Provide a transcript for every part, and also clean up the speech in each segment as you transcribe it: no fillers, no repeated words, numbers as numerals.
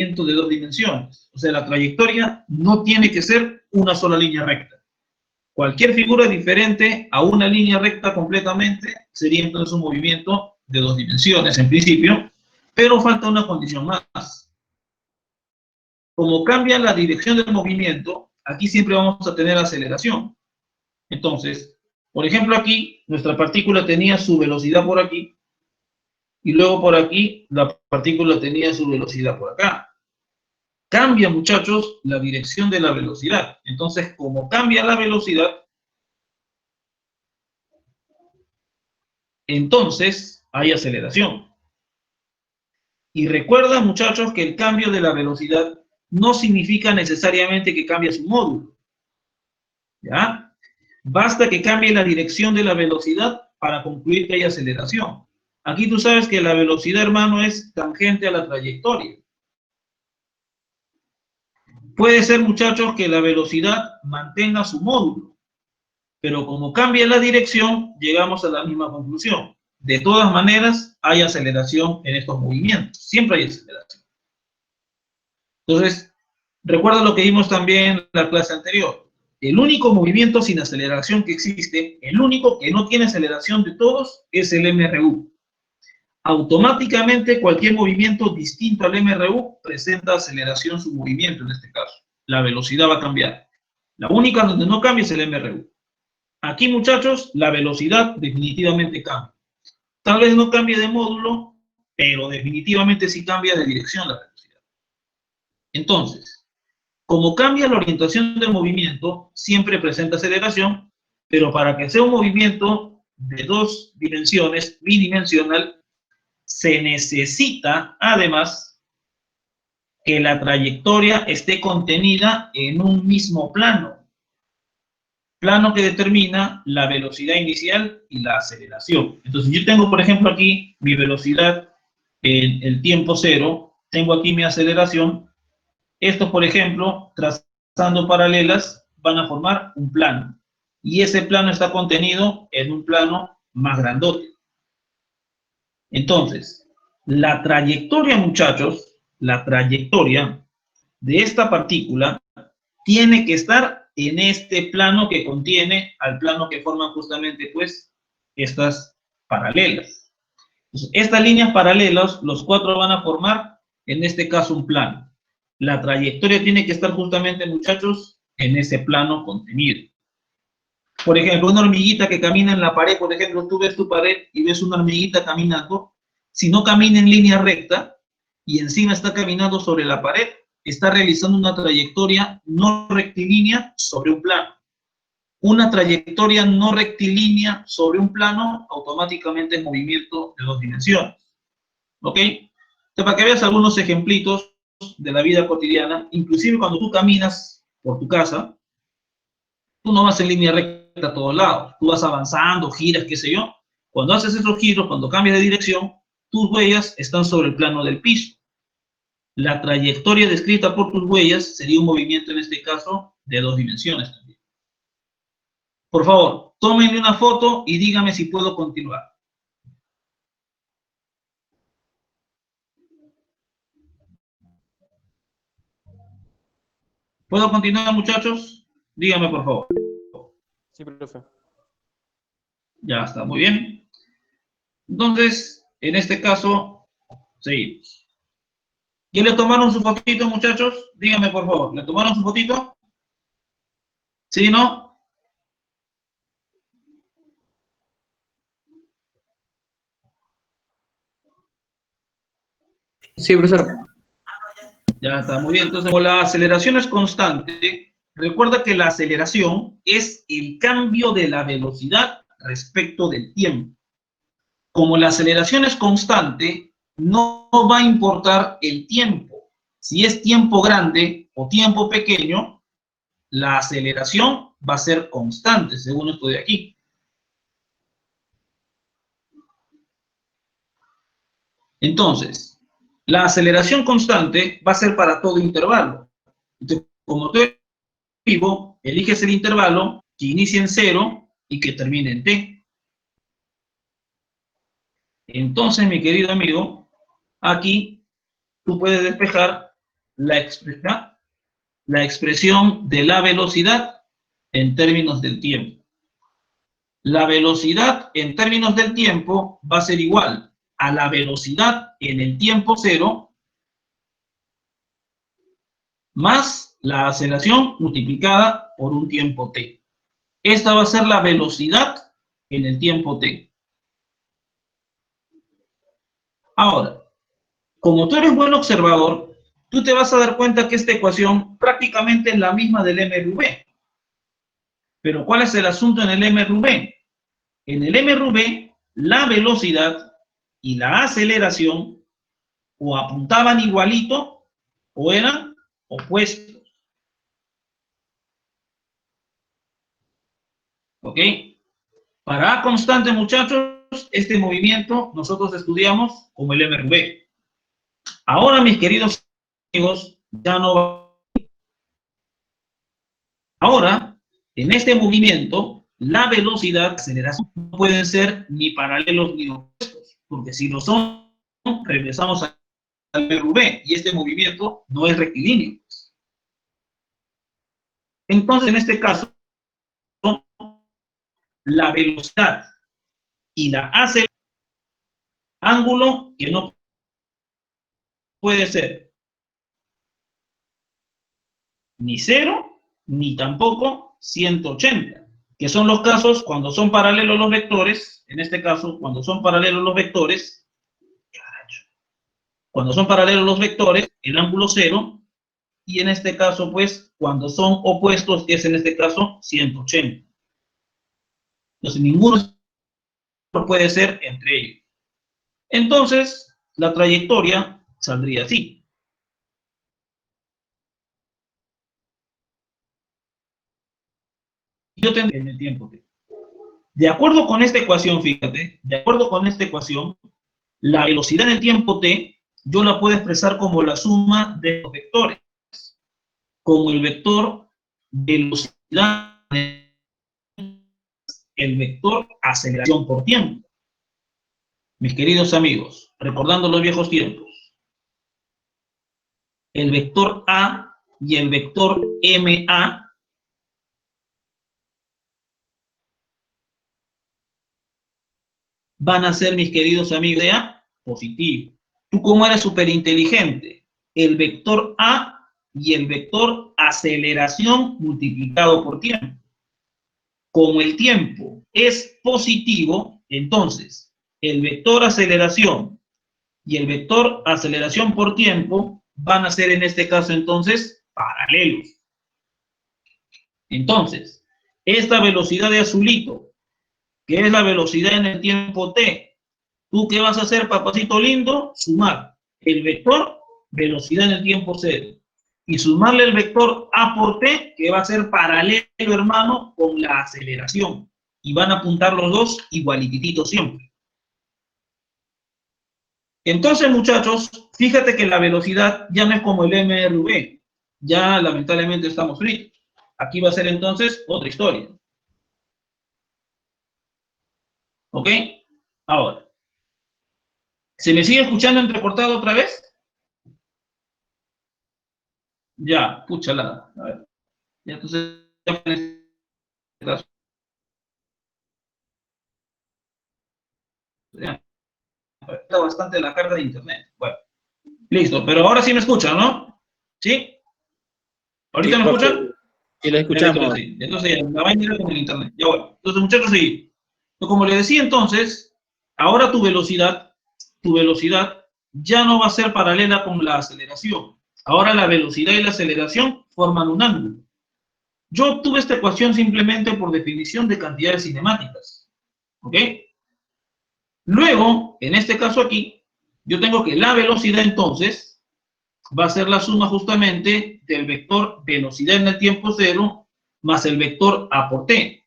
de dos dimensiones. O sea, la trayectoria no tiene que ser una sola línea recta. Cualquier figura diferente a una línea recta completamente sería entonces un movimiento de dos dimensiones en principio, pero falta una condición más. Como cambia la dirección del movimiento, aquí siempre vamos a tener aceleración. Entonces, por ejemplo aquí, nuestra partícula tenía su velocidad por aquí, y luego por aquí, la partícula tenía su velocidad por acá. Cambia, muchachos, la dirección de la velocidad. Entonces, como cambia la velocidad, entonces hay aceleración. Y recuerda, muchachos, que el cambio de la velocidad no significa necesariamente que cambie su módulo. ¿Ya? Basta que cambie la dirección de la velocidad para concluir que hay aceleración. Aquí tú sabes que la velocidad, hermano, es tangente a la trayectoria. Puede ser, muchachos, que la velocidad mantenga su módulo, pero como cambia la dirección, llegamos a la misma conclusión. De todas maneras, hay aceleración en estos movimientos. Siempre hay aceleración. Entonces, recuerda lo que vimos también en la clase anterior. El único movimiento sin aceleración que existe, el único que no tiene aceleración de todos, es el MRU. Automáticamente cualquier movimiento distinto al MRU presenta aceleración su movimiento en este caso. La velocidad va a cambiar. La única donde no cambia es el MRU. Aquí, muchachos, la velocidad definitivamente cambia. Tal vez no cambie de módulo, pero definitivamente sí cambia de dirección la velocidad. Entonces, como cambia la orientación del movimiento, siempre presenta aceleración, pero para que sea un movimiento de dos dimensiones, bidimensional, se necesita, además, que la trayectoria esté contenida en un mismo plano que determina la velocidad inicial y la aceleración. Entonces, yo tengo, por ejemplo, aquí mi velocidad en el tiempo cero, tengo aquí mi aceleración. Estos, por ejemplo, trazando paralelas, van a formar un plano. Y ese plano está contenido en un plano más grandote. Entonces, la trayectoria, muchachos, la trayectoria de esta partícula tiene que estar en este plano que contiene al plano que forman justamente, pues, estas paralelas. Entonces, estas líneas paralelas, los cuatro van a formar, en este caso, un plano. La trayectoria tiene que estar justamente, muchachos, en ese plano contenido. Por ejemplo, una hormiguita que camina en la pared, por ejemplo, tú ves tu pared y ves una hormiguita caminando, si no camina en línea recta y encima está caminando sobre la pared, está realizando una trayectoria no rectilínea sobre un plano. Una trayectoria no rectilínea sobre un plano automáticamente es movimiento de dos dimensiones. ¿Ok? Entonces, para que veas algunos ejemplitos de la vida cotidiana, inclusive cuando tú caminas por tu casa, tú no vas en línea recta a todos lados, tú vas avanzando, giras, qué sé yo. Cuando haces esos giros, cuando cambias de dirección, tus huellas están sobre el plano del piso. La trayectoria descrita por tus huellas sería un movimiento, en este caso, de dos dimensiones también. Por favor, tómenme una foto y dígame si puedo continuar. ¿Puedo continuar, muchachos? Dígame, por favor. Sí, profe. Ya está, muy bien. Entonces, en este caso, seguimos. ¿Ya le tomaron su fotito, muchachos? Dígame, por favor, ¿le tomaron su fotito? ¿Sí, no? Sí, profesor. Ya está, muy bien. Entonces, como la aceleración es constante, recuerda que la aceleración es el cambio de la velocidad respecto del tiempo. Como la aceleración es constante, no va a importar el tiempo. Si es tiempo grande o tiempo pequeño, la aceleración va a ser constante, según esto de aquí. Entonces, la aceleración constante va a ser para todo intervalo. Entonces, como tú vivo, eliges el intervalo que inicie en 0 y que termine en t. Entonces, mi querido amigo, aquí tú puedes despejar la expresión de la velocidad en términos del tiempo. La velocidad en términos del tiempo va a ser igual a la velocidad en el tiempo cero más la aceleración multiplicada por un tiempo t. Esta va a ser la velocidad en el tiempo t. Ahora, como tú eres buen observador, tú te vas a dar cuenta que esta ecuación prácticamente es la misma del MRV. Pero ¿cuál es el asunto en el MRV? En el MRV, la velocidad y la aceleración o apuntaban igualito o eran opuestos. ¿Ok? Para A constante, muchachos, este movimiento nosotros estudiamos como el MRV. Ahora, mis queridos amigos, ya no va. Ahora, en este movimiento, la velocidad y la aceleración no pueden ser ni paralelos ni opuestos, porque si lo son, regresamos al MRV y este movimiento no es rectilíneo. Entonces, en este caso, la velocidad y la aceleración, ángulo que no puede ser ni 0 ni tampoco 180, que son los casos cuando son paralelos los vectores. En este caso, cuando son paralelos los vectores, el ángulo 0, y en este caso, pues, cuando son opuestos, que es en este caso 180. Entonces, ninguno puede ser entre ellos. Entonces, la trayectoria saldría así. Yo tendría en el tiempo t. De acuerdo con esta ecuación, fíjate, de acuerdo con esta ecuación, la velocidad en el tiempo t, yo la puedo expresar como la suma de los vectores, como el vector velocidad, el vector aceleración por tiempo. Mis queridos amigos, recordando los viejos tiempos, el vector A y el vector MA van a ser, mis queridos amigos, de A positivo. Tú, como eres súper inteligente, el vector A y el vector aceleración multiplicado por tiempo. Como el tiempo es positivo, entonces el vector aceleración y el vector aceleración por tiempo van a ser en este caso entonces paralelos. Entonces, esta velocidad de azulito, que es la velocidad en el tiempo t, ¿tú qué vas a hacer, papacito lindo? Sumar el vector velocidad en el tiempo 0 y sumarle el vector a por t, que va a ser paralelo, hermano, con la aceleración. Y van a apuntar los dos igualitititos siempre. Entonces, muchachos, fíjate que la velocidad ya no es como el MRV. Ya, lamentablemente, estamos fritos. Aquí va a ser entonces otra historia. ¿Ok? Ahora, ¿se me sigue escuchando entrecortado otra vez? Ya, púchala. A ver. Ya, entonces, ya, está bastante la carga de internet. Bueno, listo, pero ahora sí me escuchan, ¿no? ¿Sí? ¿Ahorita Sí, me profe. escuchan? Sí, la Ya, listo, escuchamos. sí. Entonces, la vaina era con el internet. Ya, bueno. Entonces, muchachos, sí. Como les decía entonces, ahora tu velocidad ya no va a ser paralela con la aceleración. Ahora la velocidad y la aceleración forman un ángulo. Yo obtuve esta ecuación simplemente por definición de cantidades cinemáticas. ¿Ok? Luego, en este caso aquí, yo tengo que la velocidad entonces va a ser la suma justamente del vector velocidad en el tiempo cero más el vector a por t.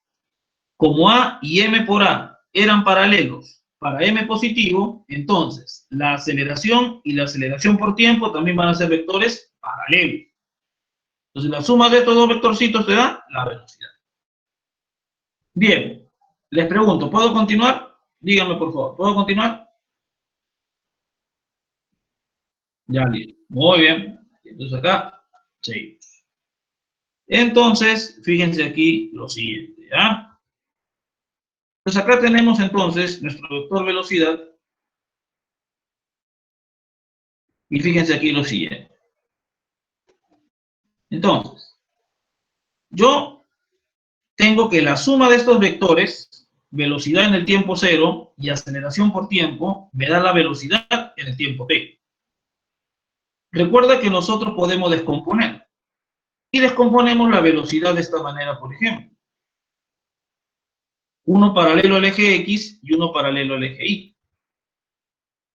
Como A y M por A eran paralelos para M positivo, entonces la aceleración y la aceleración por tiempo también van a ser vectores paralelos. Entonces la suma de estos dos vectorcitos te da la velocidad. Bien, les pregunto, ¿puedo continuar? Díganme por favor, ¿puedo continuar? Ya, listo. Muy bien. Entonces acá, seguimos. Entonces, fíjense aquí lo siguiente, ¿ya? Pues acá tenemos entonces nuestro vector velocidad. Y fíjense aquí lo siguiente. Entonces, yo tengo que la suma de estos vectores, velocidad en el tiempo cero y aceleración por tiempo, me da la velocidad en el tiempo t. Recuerda que nosotros podemos descomponer. Y descomponemos la velocidad de esta manera, por ejemplo. Uno paralelo al eje X y uno paralelo al eje Y.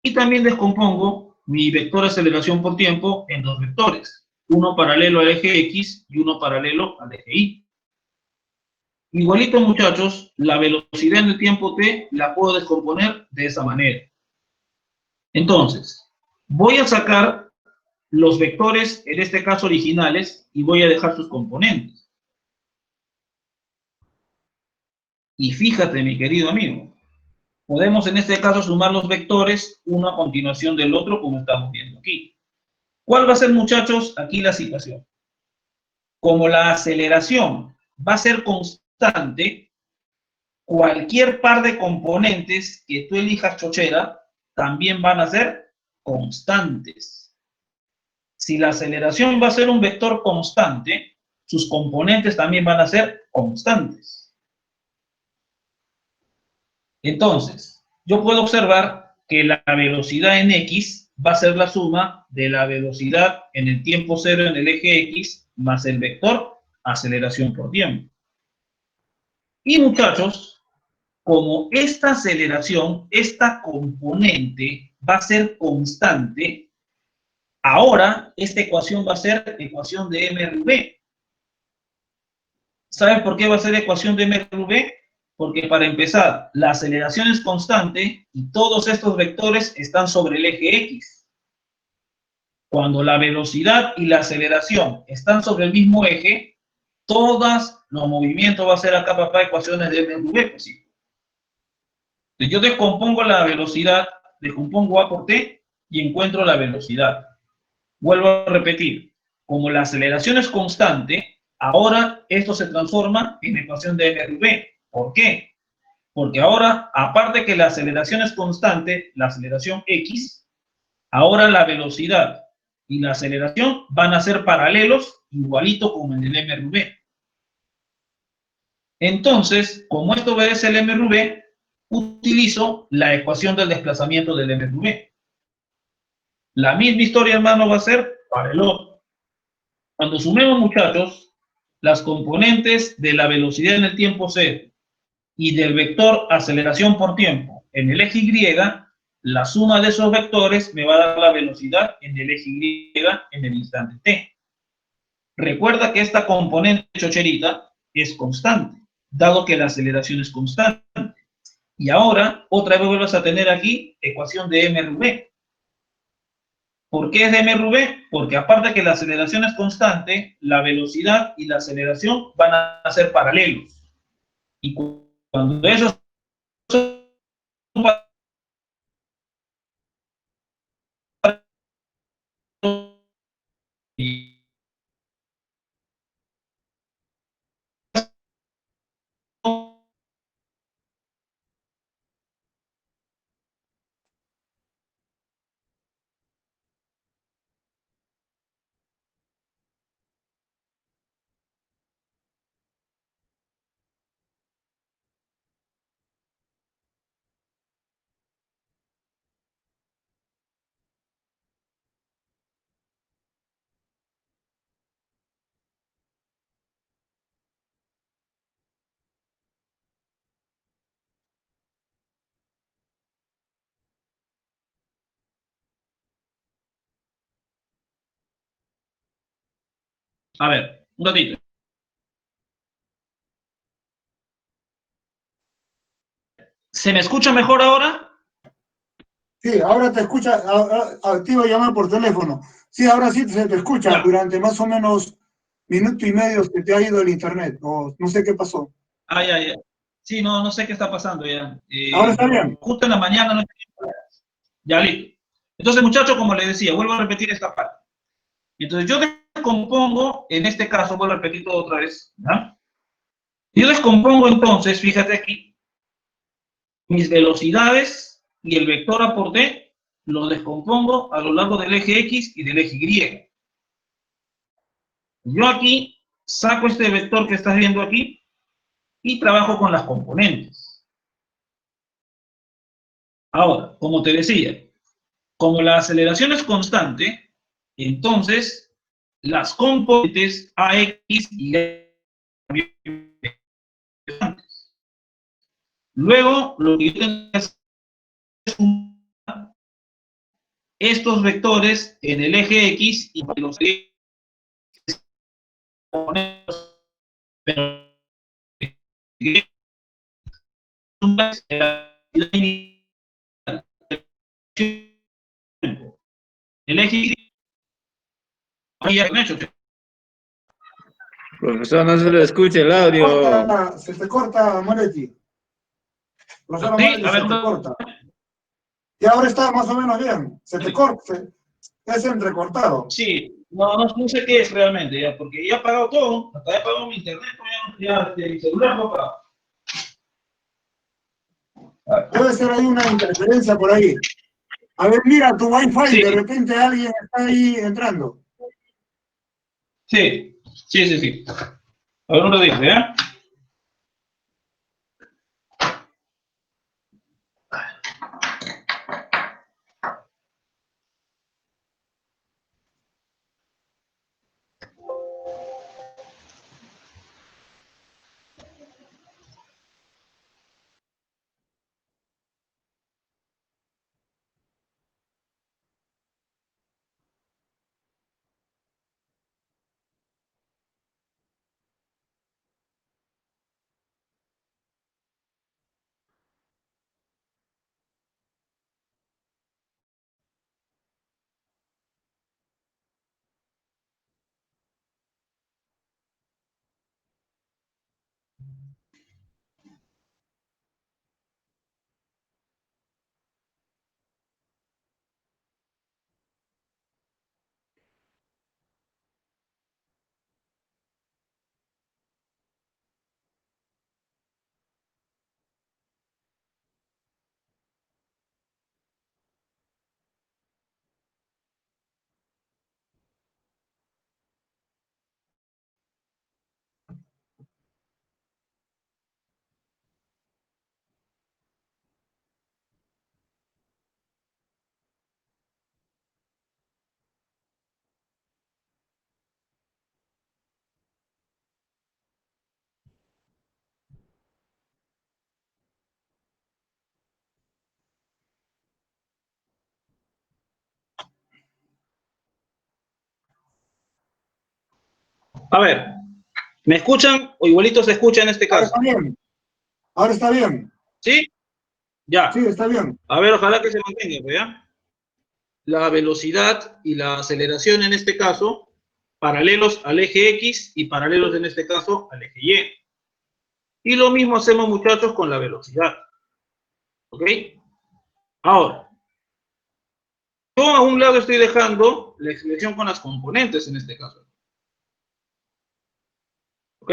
Y también descompongo mi vector de aceleración por tiempo en dos vectores. Uno paralelo al eje X y uno paralelo al eje Y. Igualito, muchachos, la velocidad en el tiempo t la puedo descomponer de esa manera. Entonces, voy a sacar los vectores, en este caso originales, y voy a dejar sus componentes. Y fíjate, mi querido amigo, podemos en este caso sumar los vectores uno a continuación del otro, como estamos viendo aquí. ¿Cuál va a ser, muchachos, aquí la situación? Como la aceleración va a ser constante, cualquier par de componentes que tú elijas, chochera, también van a ser constantes. Si la aceleración va a ser un vector constante, sus componentes también van a ser constantes. Entonces, yo puedo observar que la velocidad en X va a ser la suma de la velocidad en el tiempo cero en el eje X más el vector aceleración por tiempo. Y, muchachos, como esta aceleración, esta componente va a ser constante, ahora esta ecuación va a ser ecuación de MRV. ¿Saben por qué va a ser ecuación de MRV? Porque para empezar, la aceleración es constante y todos estos vectores están sobre el eje X. Cuando la velocidad y la aceleración están sobre el mismo eje, todos los movimientos va a ser acá, papá, ecuaciones de MRV, pues sí. Entonces yo descompongo la velocidad, descompongo A por T y encuentro la velocidad. Vuelvo a repetir, como la aceleración es constante, ahora esto se transforma en ecuación de MRV. ¿Por qué? Porque ahora, aparte que la aceleración es constante, la aceleración X, ahora la velocidad y la aceleración van a ser paralelos, igualito como en el MRV. Entonces, como esto obedece el MRV, utilizo la ecuación del desplazamiento del MRV. La misma historia, hermano, va a ser para el otro. Cuando sumemos, muchachos, las componentes de la velocidad en el tiempo cero y del vector aceleración por tiempo en el eje Y, la suma de esos vectores me va a dar la velocidad en el eje Y en el instante t. Recuerda que esta componente chocherita es constante, dado que la aceleración es constante. Y ahora, otra vez vuelves a tener aquí ecuación de MRV. ¿Por qué es de MRV? Porque aparte que la aceleración es constante, la velocidad y la aceleración van a ser paralelos. Y cuando esos son A ver, un ratito. ¿Se me escucha mejor ahora? Sí, ahora te escucha, te iba a llamar por teléfono. Sí, ahora sí se te escucha. Ya. Durante más o menos minuto y medio se te ha ido el internet, o no sé qué pasó. Ah, ya, ya. Sí, no, no sé qué está pasando ya. Ahora está bien. Justo en la mañana no. Ya, listo. Entonces, muchachos, como les decía, vuelvo a repetir esta parte. Entonces yo descompongo, en este caso, voy a repetir todo otra vez, ¿ya? Yo descompongo entonces, fíjate aquí, mis velocidades y el vector a por D, lo descompongo a lo largo del eje X y del eje Y. Yo aquí saco este vector que estás viendo aquí y trabajo con las componentes. Ahora, como te decía, como la aceleración es constante, entonces las componentes AX y Y. Luego, lo que yo tengo que hacer es sumar estos vectores en el eje X y los el eje Y. Profesor, no se le escucha el audio. Se te corta, Moretti. Profesor Sí, Moretti, a se ver, te corta. Y ahora está más o menos bien. Se te corta, es entrecortado. sí, no sé qué es realmente, ya, porque ya he pagado todo, hasta he pagado mi internet, ya mi celular no he pagado. Debe ser ahí una interferencia por ahí. A ver, mira tu Wi-Fi, Sí, de repente alguien está ahí entrando. sí. A ver, no lo dice, ¿eh? A ver, ¿me escuchan o igualito se escucha en este Ahora caso? está bien. Ahora está bien. ¿Sí? Sí, Ya. está bien. A ver, ojalá que se mantenga, ¿ya? La velocidad y la aceleración en este caso, paralelos al eje X y paralelos en este caso al eje Y. Y lo mismo hacemos, muchachos, con la velocidad. ¿Ok? Ahora, yo a un lado estoy dejando la expresión con las componentes en este caso. ¿Ok?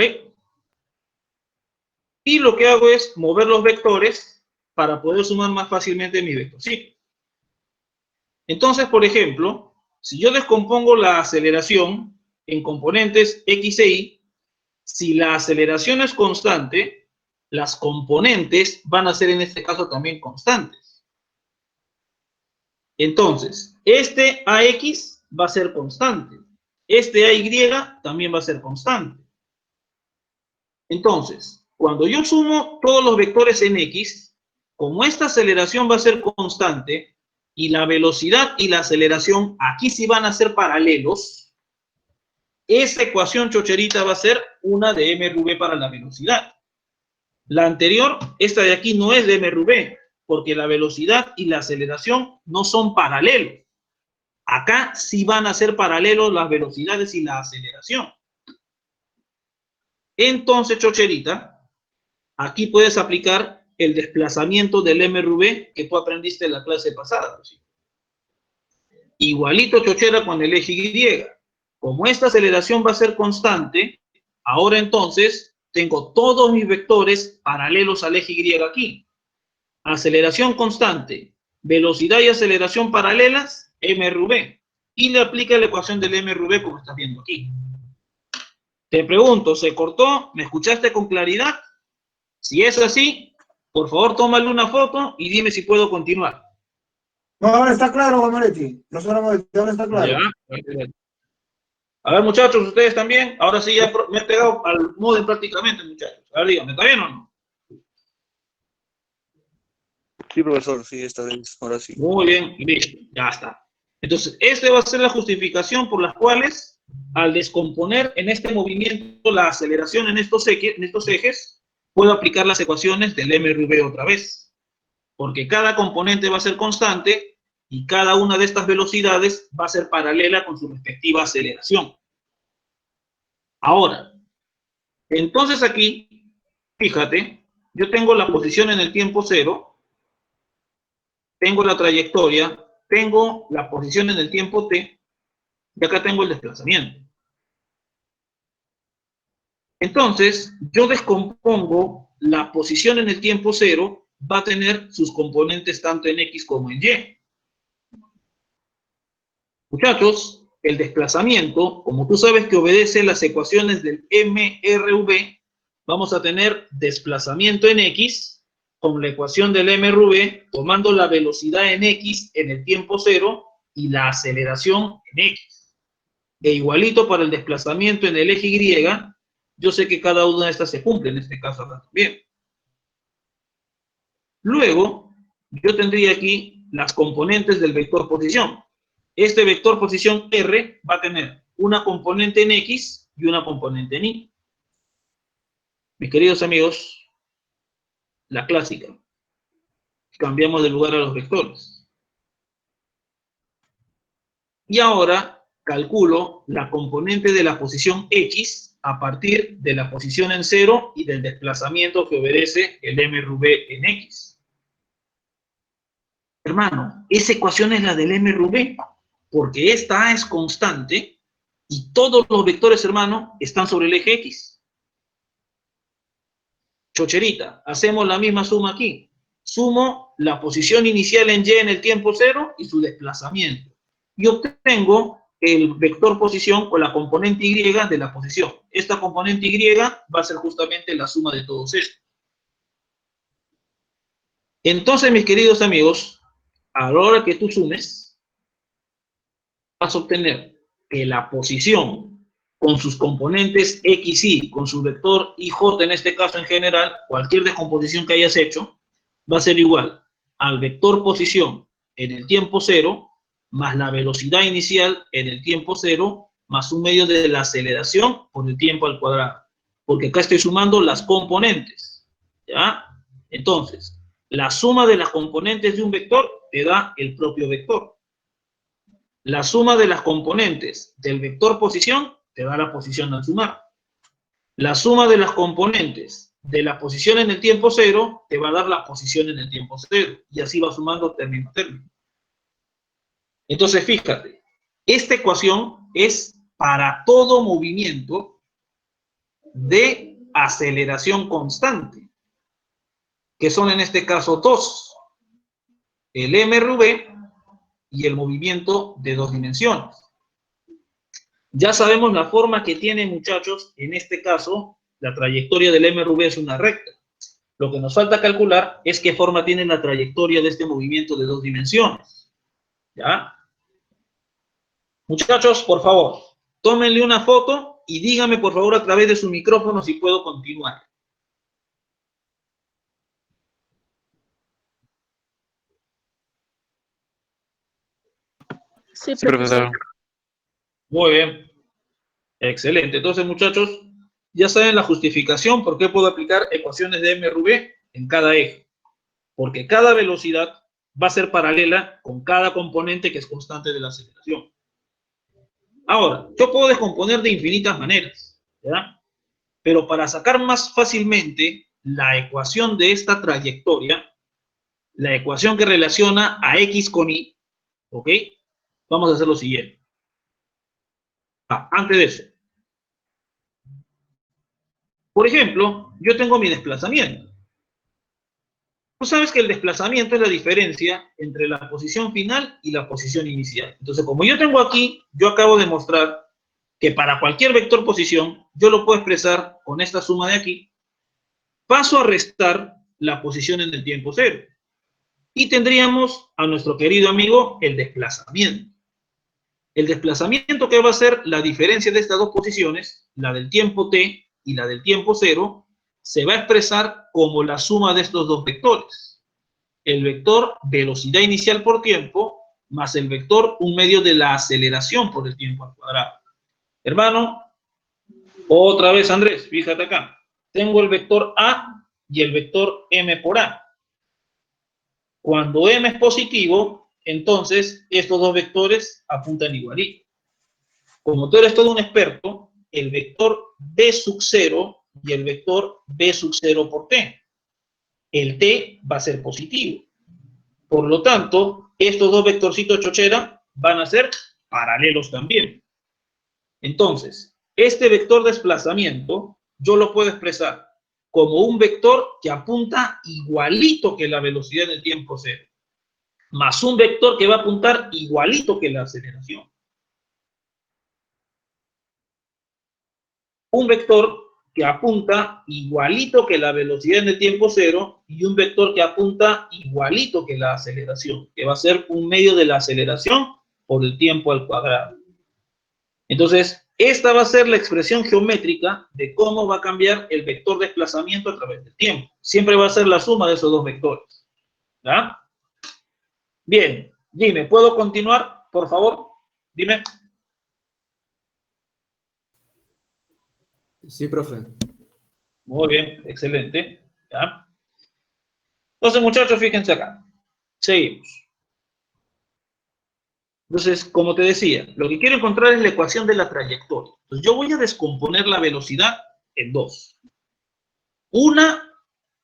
Y lo que hago es mover los vectores para poder sumar más fácilmente mi vector. ¿Sí? Entonces, por ejemplo, si yo descompongo la aceleración en componentes X e Y, si la aceleración es constante, las componentes van a ser en este caso también constantes. Entonces, este AX va a ser constante. Este AY también va a ser constante. Entonces, cuando yo sumo todos los vectores en X, como esta aceleración va a ser constante y la velocidad y la aceleración aquí sí van a ser paralelos, esa ecuación chocherita va a ser una de mRV para la velocidad. La anterior, esta de aquí, no es de mRV, porque la velocidad y la aceleración no son paralelos. Acá sí van a ser paralelos las velocidades y la aceleración. Entonces, chocherita, aquí puedes aplicar el desplazamiento del mRV que tú aprendiste en la clase pasada. ¿Sí? Igualito, chochera, con el eje Y. como esta aceleración va a ser constante, ahora entonces tengo todos mis vectores paralelos al eje Y aquí. Aceleración constante, velocidad y aceleración paralelas, mRV. Y le aplica la ecuación del mRV como estás viendo aquí. Te pregunto, ¿se cortó? ¿Me escuchaste con claridad? Si es así, por favor, tómale una foto y dime si puedo continuar. No, ahora está claro, Juan Moretti. Ahora está claro. Ya. A ver, muchachos, ustedes también. Ahora sí ya me he pegado al modem prácticamente, muchachos. A ver, díganme, ¿está bien o no? Sí, profesor, sí, esta vez, ahora sí. Muy bien, listo, ya está. Entonces, esta va a ser la justificación por las cuales, al descomponer en este movimiento la aceleración en estos ejes, puedo aplicar las ecuaciones del mRV otra vez. Porque cada componente va a ser constante y cada una de estas velocidades va a ser paralela con su respectiva aceleración. Ahora, entonces aquí, fíjate, yo tengo la posición en el tiempo cero, tengo la trayectoria, tengo la posición en el tiempo t, y acá tengo el desplazamiento. Entonces, yo descompongo la posición en el tiempo cero, va a tener sus componentes tanto en X como en Y. Muchachos, el desplazamiento, como tú sabes que obedece las ecuaciones del mRV, vamos a tener desplazamiento en X con la ecuación del mRV, tomando la velocidad en X en el tiempo cero y la aceleración en X. E igualito para el desplazamiento en el eje Y, yo sé que cada una de estas se cumple, en este caso acá también. Luego, yo tendría aquí las componentes del vector posición. Este vector posición R va a tener una componente en X y una componente en Y. Mis queridos amigos, la clásica. Cambiamos de lugar a los vectores. Y ahora calculo la componente de la posición X a partir de la posición en cero y del desplazamiento que obedece el mRV en X. Hermano, esa ecuación es la del mRV, porque esta A es constante y todos los vectores, hermano, están sobre el eje X. Chocherita, hacemos la misma suma aquí. Sumo la posición inicial en Y en el tiempo cero y su desplazamiento. Y obtengo el vector posición o la componente Y de la posición. Esta componente Y va a ser justamente la suma de todos estos. Entonces, mis queridos amigos, a la hora que tú sumes, vas a obtener que la posición con sus componentes X, Y, con su vector IJ en este caso en general, cualquier descomposición que hayas hecho, va a ser igual al vector posición en el tiempo cero, más la velocidad inicial en el tiempo cero, más un medio de la aceleración por el tiempo al cuadrado. Porque acá estoy sumando las componentes, ¿ya? Entonces, la suma de las componentes de un vector te da el propio vector. La suma de las componentes del vector posición te da la posición al sumar. La suma de las componentes de la posición en el tiempo cero te va a dar la posición en el tiempo cero. Y así va sumando término a término. Entonces, fíjate, esta ecuación es para todo movimiento de aceleración constante, que son en este caso dos, el mRV y el movimiento de dos dimensiones. Ya sabemos la forma que tiene, muchachos, en este caso, la trayectoria del mRV es una recta. Lo que nos falta calcular es qué forma tiene la trayectoria de este movimiento de dos dimensiones. ¿Ya? Muchachos, por favor, tómenle una foto y díganme, por favor, a través de su micrófono si puedo continuar. Sí, Sí, profesor. Muy bien. Excelente. Entonces, muchachos, ya saben la justificación por qué puedo aplicar ecuaciones de mRV en cada eje. Porque cada velocidad va a ser paralela con cada componente que es constante de la aceleración. Ahora, yo puedo descomponer de infinitas maneras, ¿verdad? Pero para sacar más fácilmente la ecuación de esta trayectoria, la ecuación que relaciona a X con Y, ¿ok? Vamos a hacer lo siguiente. Antes de eso. Por ejemplo, yo tengo mi desplazamiento. Tú sabes que el desplazamiento es la diferencia entre la posición final y la posición inicial. Entonces, como yo tengo aquí, yo acabo de mostrar que para cualquier vector posición, yo lo puedo expresar con esta suma de aquí. Paso a restar la posición en el tiempo cero. Y tendríamos a nuestro querido amigo el desplazamiento. El desplazamiento que va a ser la diferencia de estas dos posiciones, la del tiempo t y la del tiempo cero, se va a expresar como la suma de estos dos vectores. El vector velocidad inicial por tiempo más el vector un medio de la aceleración por el tiempo al cuadrado. Hermano, otra vez Andrés, fíjate acá. Tengo el vector A y el vector M por A. Cuando M es positivo, entonces estos dos vectores apuntan igualito. Como tú eres todo un experto, el vector B sub 0 y el vector B sub 0 por T. El T va a ser positivo. Por lo tanto, estos dos vectorcitos chochera van a ser paralelos también. Entonces, este vector desplazamiento yo lo puedo expresar como un vector que apunta igualito que la velocidad del tiempo cero, más un vector que va a apuntar igualito que la aceleración. Un vector que apunta igualito que la velocidad en el tiempo cero y un vector que apunta igualito que la aceleración, que va a ser un medio de la aceleración por el tiempo al cuadrado. Entonces, esta va a ser la expresión geométrica de cómo va a cambiar el vector de desplazamiento a través del tiempo. Siempre va a ser la suma de esos dos vectores. ¿Ya? Bien, dime, ¿puedo continuar, por favor? Dime. Sí, profe. Muy bien, excelente. ¿Ya? Entonces, muchachos, fíjense acá. Seguimos. Entonces, como te decía, lo que quiero encontrar es la ecuación de la trayectoria. Entonces, yo voy a descomponer la velocidad en dos. Una,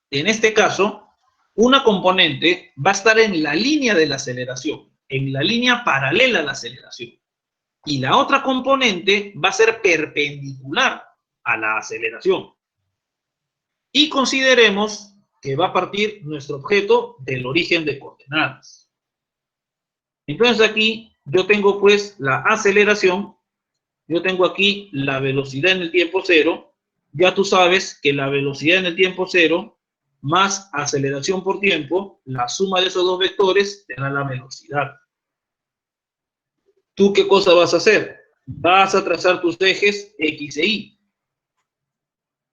en este caso, una componente va a estar en la línea de la aceleración, en la línea paralela a la aceleración. Y la otra componente va a ser perpendicular a la aceleración. Y consideremos que va a partir nuestro objeto del origen de coordenadas. Entonces aquí yo tengo pues la aceleración, yo tengo aquí la velocidad en el tiempo cero, ya tú sabes que la velocidad en el tiempo cero más aceleración por tiempo, la suma de esos dos vectores te da la velocidad. ¿Tú qué cosa vas a hacer? Vas a trazar tus ejes X e Y.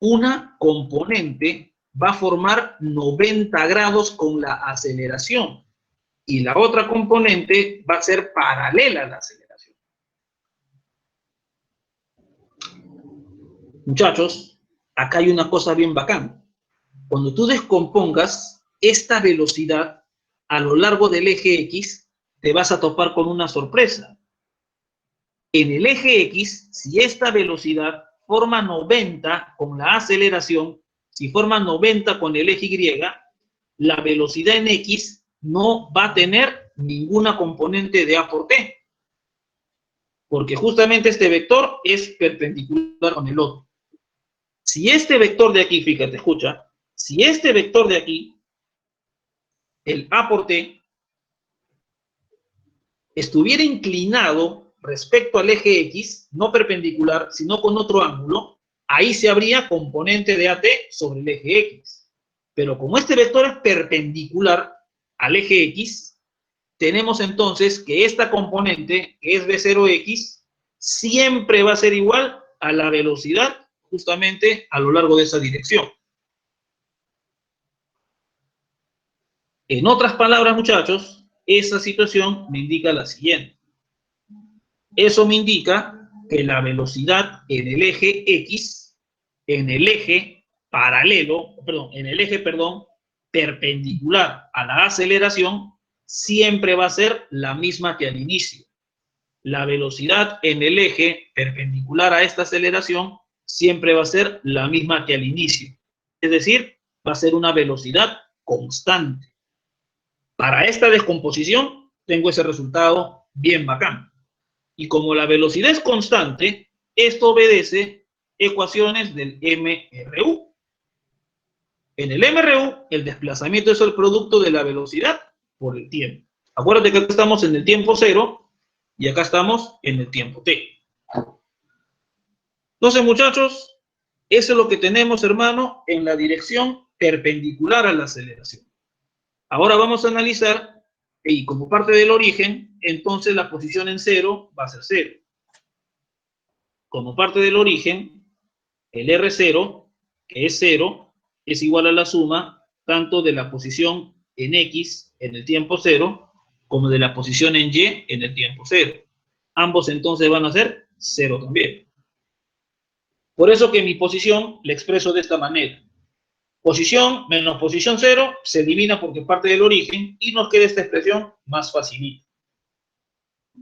Una componente va a formar 90 grados con la aceleración y la otra componente va a ser paralela a la aceleración. Muchachos, acá hay una cosa bien bacán. Cuando tú descompongas esta velocidad a lo largo del eje X, te vas a topar con una sorpresa. En el eje X, si esta velocidad forma 90 con la aceleración, si forma 90 con el eje Y, la velocidad en X no va a tener ninguna componente de A por T. Porque justamente este vector es perpendicular con el otro. Si este vector de aquí, fíjate, escucha, si este vector de aquí, el A por T, estuviera inclinado respecto al eje X, no perpendicular, sino con otro ángulo, ahí se habría componente de AT sobre el eje X. Pero como este vector es perpendicular al eje X, tenemos entonces que esta componente, que es B0X, siempre va a ser igual a la velocidad justamente a lo largo de esa dirección. En otras palabras, muchachos, esa situación me indica la siguiente. Eso me indica que la velocidad en el eje X, en el eje perpendicular a la aceleración, siempre va a ser la misma que al inicio. La velocidad en el eje perpendicular a esta aceleración siempre va a ser la misma que al inicio. Es decir, va a ser una velocidad constante. Para esta descomposición tengo ese resultado bien bacán. Y como la velocidad es constante, esto obedece ecuaciones del MRU. En el MRU, el desplazamiento es el producto de la velocidad por el tiempo. Acuérdate que acá estamos en el tiempo cero y acá estamos en el tiempo t. Entonces, muchachos, eso es lo que tenemos, hermano, en la dirección perpendicular a la aceleración. Ahora vamos a analizar, y como parte del origen, entonces la posición en cero va a ser 0. Como parte del origen, el R0, que es 0, es igual a la suma tanto de la posición en X en el tiempo 0, como de la posición en Y en el tiempo 0. Ambos entonces van a ser 0 también. Por eso que mi posición la expreso de esta manera. Posición menos posición 0 se elimina porque parte del origen y nos queda esta expresión más facilita,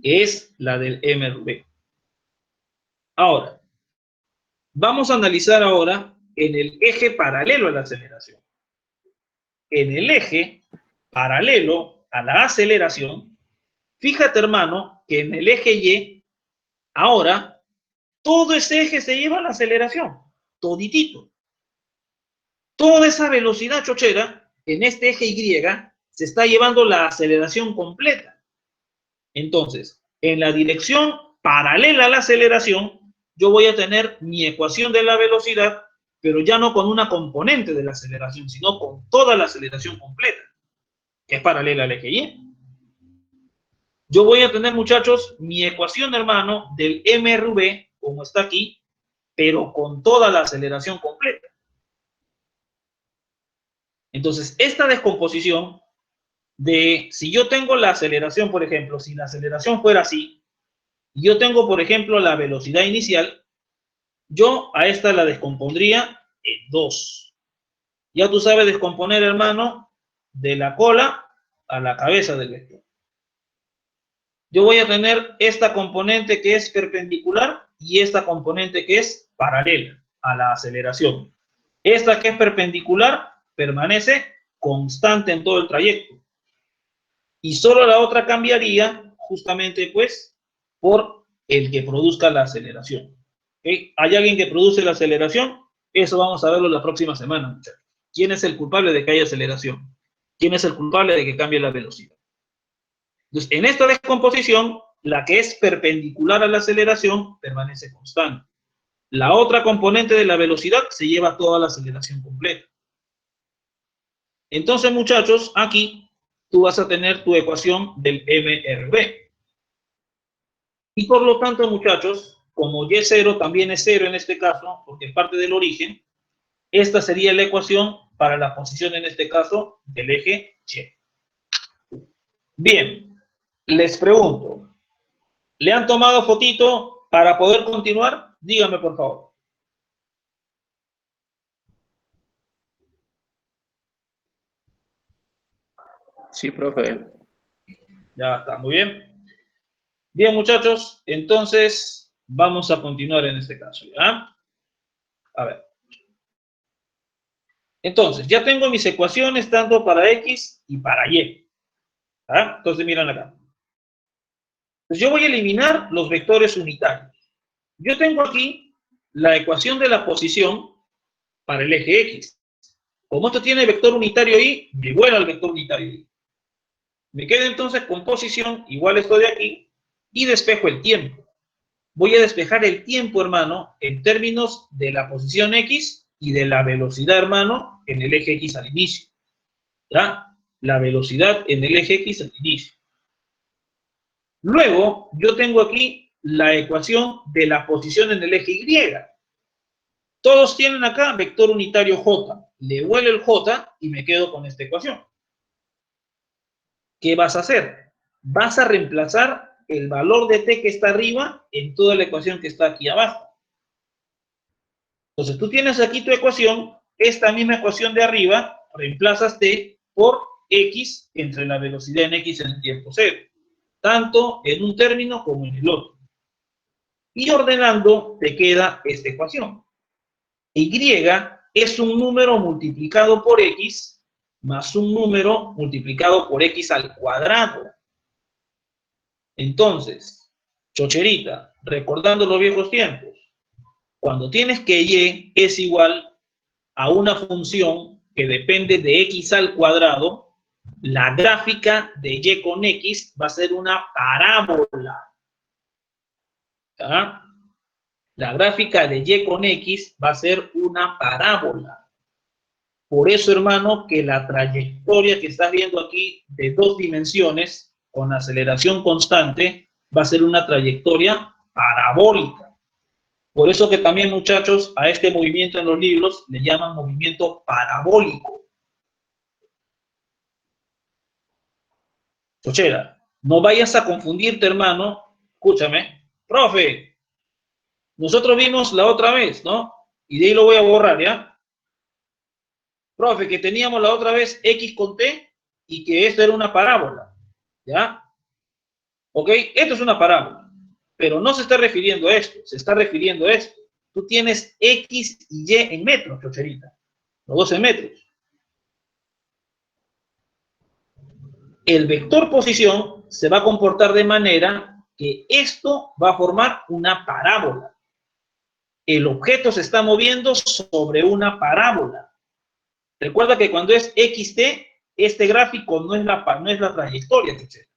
que es la del MRV. Ahora, vamos a analizar ahora en el eje paralelo a la aceleración. En el eje paralelo a la aceleración, fíjate, hermano, que en el eje Y, ahora, todo ese eje se lleva a la aceleración, toditito. Toda esa velocidad chochera, en este eje Y, se está llevando la aceleración completa. Entonces, en la dirección paralela a la aceleración, yo voy a tener mi ecuación de la velocidad, pero ya no con una componente de la aceleración, sino con toda la aceleración completa, que es paralela al eje Y. Yo voy a tener, muchachos, mi ecuación, hermano, del MRV, como está aquí, pero con toda la aceleración completa. Entonces, esta descomposición de, si yo tengo la aceleración, por ejemplo, si la aceleración fuera así, y yo tengo, por ejemplo, la velocidad inicial, yo a esta la descompondría en 2. Ya tú sabes descomponer, hermano, de la cola a la cabeza del vector. Yo voy a tener esta componente que es perpendicular y esta componente que es paralela a la aceleración. Esta que es perpendicular permanece constante en todo el trayecto. Y solo la otra cambiaría justamente pues por el que produzca la aceleración. ¿Okay? ¿Hay alguien que produce la aceleración? Eso vamos a verlo la próxima semana, muchachos. ¿Quién es el culpable de que haya aceleración? ¿Quién es el culpable de que cambie la velocidad? Entonces, en esta descomposición, la que es perpendicular a la aceleración permanece constante. La otra componente de la velocidad se lleva toda la aceleración completa. Entonces, muchachos, aquí tú vas a tener tu ecuación del MRV. Y por lo tanto, muchachos, como Y0 también es 0 en este caso, porque es parte del origen, esta sería la ecuación para la posición en este caso del eje Y. Bien, les pregunto, ¿le han tomado fotito para poder continuar? Díganme, por favor. Sí, profe. Ya está, muy bien. Bien, muchachos, entonces vamos a continuar en este caso, ¿ya? A ver. Entonces, ya tengo mis ecuaciones tanto para X y para Y. ¿Ah? Entonces, miren acá. Pues yo voy a eliminar los vectores unitarios. Yo tengo aquí la ecuación de la posición para el eje X. Como esto tiene vector unitario Y, me vuelvo al vector unitario Y. Me queda entonces con posición igual a esto de aquí y despejo el tiempo. Voy a despejar el tiempo, hermano, en términos de la posición X y de la velocidad, hermano, en el eje X al inicio. ¿Ya? La velocidad en el eje X al inicio. Luego, yo tengo aquí la ecuación de la posición en el eje Y. Todos tienen acá vector unitario J. Le vuelo el J y me quedo con esta ecuación. ¿Qué vas a hacer? Vas a reemplazar el valor de t que está arriba en toda la ecuación que está aquí abajo. Entonces, tú tienes aquí tu ecuación, esta misma ecuación de arriba, reemplazas t por x entre la velocidad en x en el tiempo 0, tanto en un término como en el otro. Y ordenando, te queda esta ecuación. Y es un número multiplicado por x más un número multiplicado por x al cuadrado. Entonces, Chocherita, recordando los viejos tiempos, cuando tienes que y es igual a una función que depende de x al cuadrado, la gráfica de y con x va a ser una parábola. ¿Ya? La gráfica de y con x va a ser una parábola. Por eso, hermano, que la trayectoria que estás viendo aquí de 2 dimensiones con aceleración constante va a ser una trayectoria parabólica. Por eso que también, muchachos, a este movimiento en los libros le llaman movimiento parabólico. Chochera, no vayas a confundirte, hermano. Escúchame. Profe, nosotros vimos la otra vez, ¿no? Y de ahí lo voy a borrar, ¿ya? Profe, que teníamos la otra vez x con t y que esto era una parábola, ¿ya? ¿Ok? Esto es una parábola, pero no se está refiriendo a esto, se está refiriendo a esto. Tú tienes x y y en metros, Chocherita, los 12 metros. El vector posición se va a comportar de manera que esto va a formar una parábola. El objeto se está moviendo sobre una parábola. Recuerda que cuando es xt, este gráfico no es la trayectoria, Chocherita.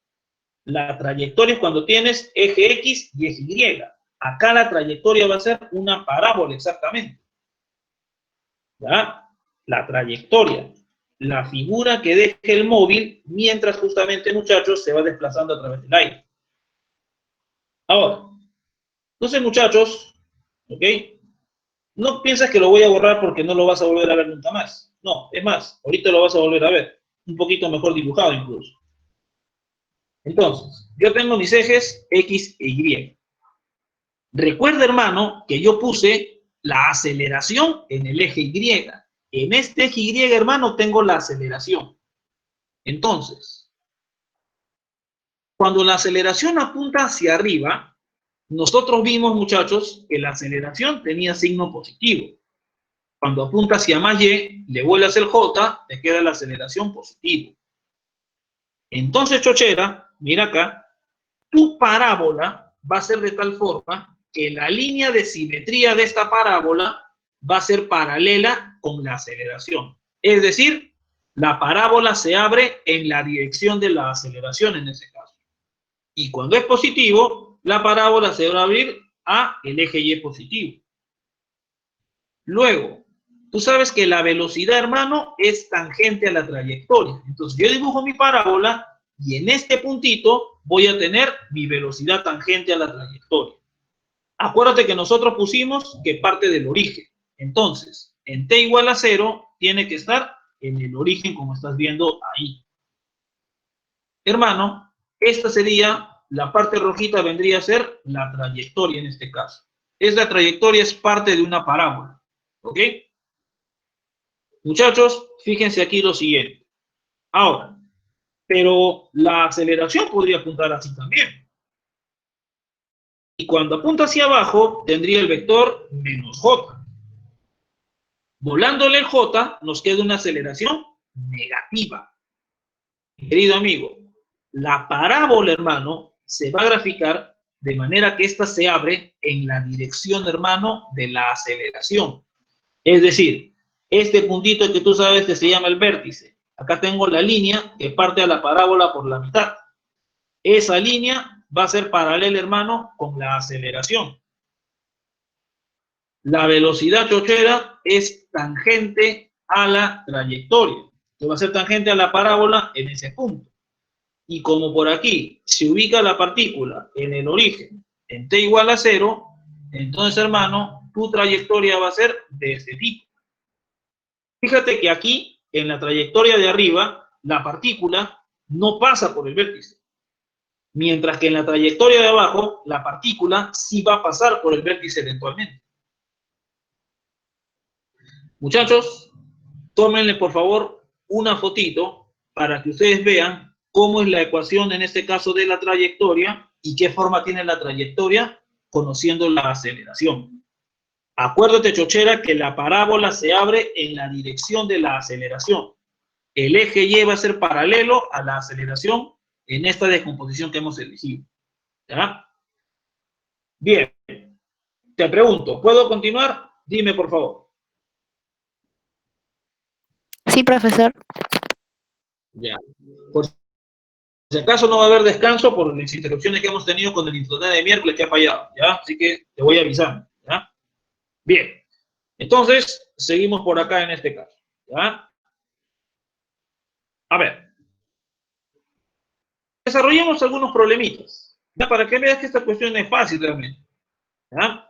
La trayectoria es cuando tienes eje X y eje Y. Acá la trayectoria va a ser una parábola exactamente. ¿Ya? La trayectoria. La figura que deje el móvil mientras justamente, muchachos, se va desplazando a través del aire. Ahora, entonces, muchachos, ¿ok? No piensas que lo voy a borrar porque no lo vas a volver a ver nunca más. No, es más, ahorita lo vas a volver a ver. Un poquito mejor dibujado incluso. Entonces, yo tengo mis ejes X e Y. Recuerda, hermano, que yo puse la aceleración en el eje Y. En este eje Y, hermano, tengo la aceleración. Entonces, cuando la aceleración apunta hacia arriba, nosotros vimos, muchachos, que la aceleración tenía signo positivo. Cuando apunta hacia más Y, le vuelves el J, te queda la aceleración positiva. Entonces, Chochera, mira acá, tu parábola va a ser de tal forma que la línea de simetría de esta parábola va a ser paralela con la aceleración. Es decir, la parábola se abre en la dirección de la aceleración en ese caso. Y cuando es positivo, la parábola se va a abrir a el eje Y positivo. Luego, tú sabes que la velocidad, hermano, es tangente a la trayectoria. Entonces, yo dibujo mi parábola y en este puntito voy a tener mi velocidad tangente a la trayectoria. Acuérdate que nosotros pusimos que parte del origen. Entonces, en t igual a 0, tiene que estar en el origen, como estás viendo ahí. Hermano, esta sería, la parte rojita vendría a ser la trayectoria en este caso. Esta trayectoria es parte de una parábola. ¿Ok? Muchachos, fíjense aquí lo siguiente. Ahora, pero la aceleración podría apuntar así también. Y cuando apunta hacia abajo, tendría el vector menos j. Volándole el j, nos queda una aceleración negativa. Querido amigo, la parábola, hermano, se va a graficar de manera que ésta se abre en la dirección, hermano, de la aceleración. Es decir, este puntito que tú sabes que se llama el vértice. Acá tengo la línea que parte a la parábola por la mitad. Esa línea va a ser paralela, hermano, con la aceleración. La velocidad, Chochera, es tangente a la trayectoria, que va a ser tangente a la parábola en ese punto. Y como por aquí se ubica la partícula en el origen, en t igual a 0, entonces, hermano, tu trayectoria va a ser de este tipo. Fíjate que aquí, en la trayectoria de arriba, la partícula no pasa por el vértice. Mientras que en la trayectoria de abajo, la partícula sí va a pasar por el vértice eventualmente. Muchachos, tómenle por favor una fotito para que ustedes vean cómo es la ecuación en este caso de la trayectoria y qué forma tiene la trayectoria conociendo la aceleración. Acuérdate, Chochera, que la parábola se abre en la dirección de la aceleración. El eje Y va a ser paralelo a la aceleración en esta descomposición que hemos elegido. ¿Ya? Bien. Te pregunto, ¿puedo continuar? Dime, por favor. Sí, profesor. Ya. Por si acaso no va a haber descanso por las interrupciones que hemos tenido con el internet de miércoles que ha fallado, ¿ya? Así que te voy avisando, ¿ya? Bien. Entonces, seguimos por acá en este caso, ¿ya? A ver. Desarrollemos algunos problemitas, ¿ya? Para que veas que esta cuestión es fácil realmente, ¿ya?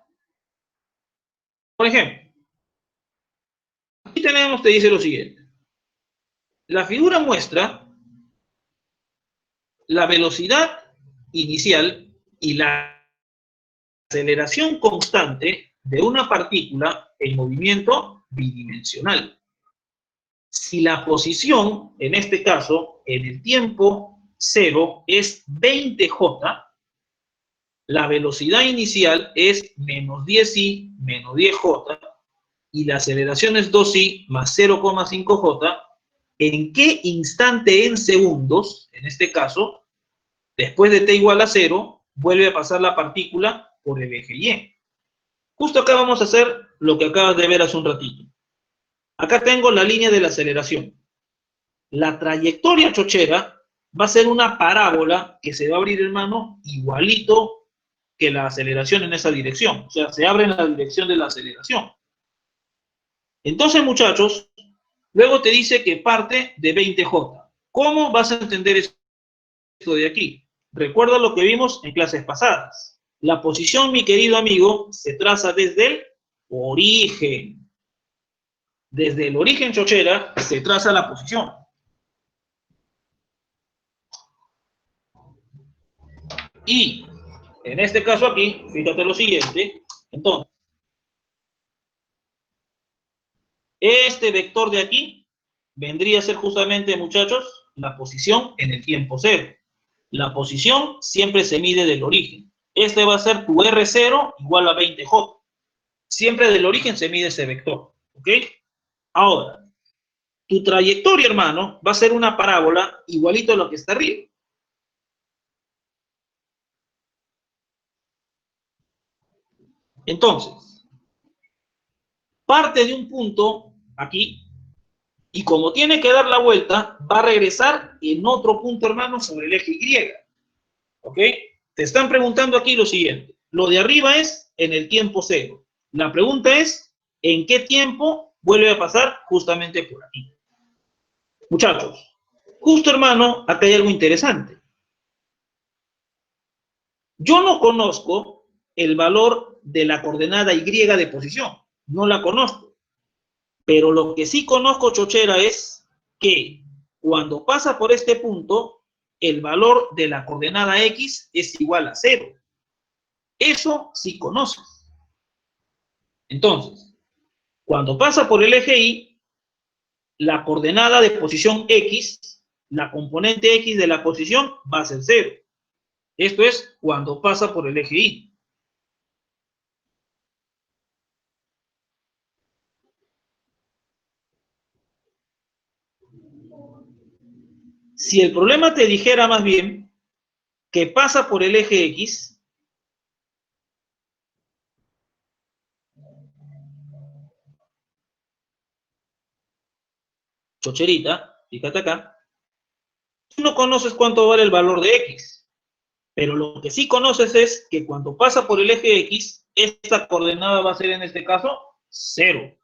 Por ejemplo, aquí tenemos, te dice lo siguiente. La figura muestra la velocidad inicial y la aceleración constante de una partícula en movimiento bidimensional. Si la posición, en este caso, en el tiempo 0 es 20j, la velocidad inicial es menos 10i menos 10j y la aceleración es 2i más 0,5j, ¿en qué instante en segundos, en este caso, después de t igual a 0, vuelve a pasar la partícula por el eje Y? Justo acá vamos a hacer lo que acabas de ver hace un ratito. Acá tengo la línea de la aceleración. La trayectoria chochera va a ser una parábola que se va a abrir, hermano, igualito que la aceleración en esa dirección. O sea, se abre en la dirección de la aceleración. Entonces, muchachos, luego te dice que parte de 20j. ¿Cómo vas a entender esto de aquí? Recuerda lo que vimos en clases pasadas. La posición, mi querido amigo, se traza desde el origen. Desde el origen chochera se traza la posición. Y en este caso aquí, fíjate lo siguiente. Entonces, este vector de aquí vendría a ser justamente, muchachos, la posición en el tiempo cero. La posición siempre se mide del origen. Este va a ser tu R0 igual a 20J. Siempre del origen se mide ese vector. ¿Ok? Ahora, tu trayectoria, hermano, va a ser una parábola igualito a lo que está arriba. Entonces, parte de un punto aquí y como tiene que dar la vuelta, va a regresar en otro punto, hermano, sobre el eje Y. ¿Ok? Te están preguntando aquí lo siguiente. Lo de arriba es en el tiempo cero. La pregunta es, ¿en qué tiempo vuelve a pasar justamente por aquí? Muchachos, justo, hermano, acá hay algo interesante. Yo no conozco el valor de la coordenada Y de posición. No la conozco. Pero lo que sí conozco, chochera, es que cuando pasa por este punto, el valor de la coordenada X es igual a 0. Eso sí conoces. Entonces, cuando pasa por el eje Y, la coordenada de posición X, la componente X de la posición va a ser 0. Esto es cuando pasa por el eje Y. Si el problema te dijera más bien que pasa por el eje X, chocherita, fíjate acá, tú no conoces cuánto vale el valor de X, pero lo que sí conoces es que cuando pasa por el eje X, esta coordenada va a ser en este caso 0.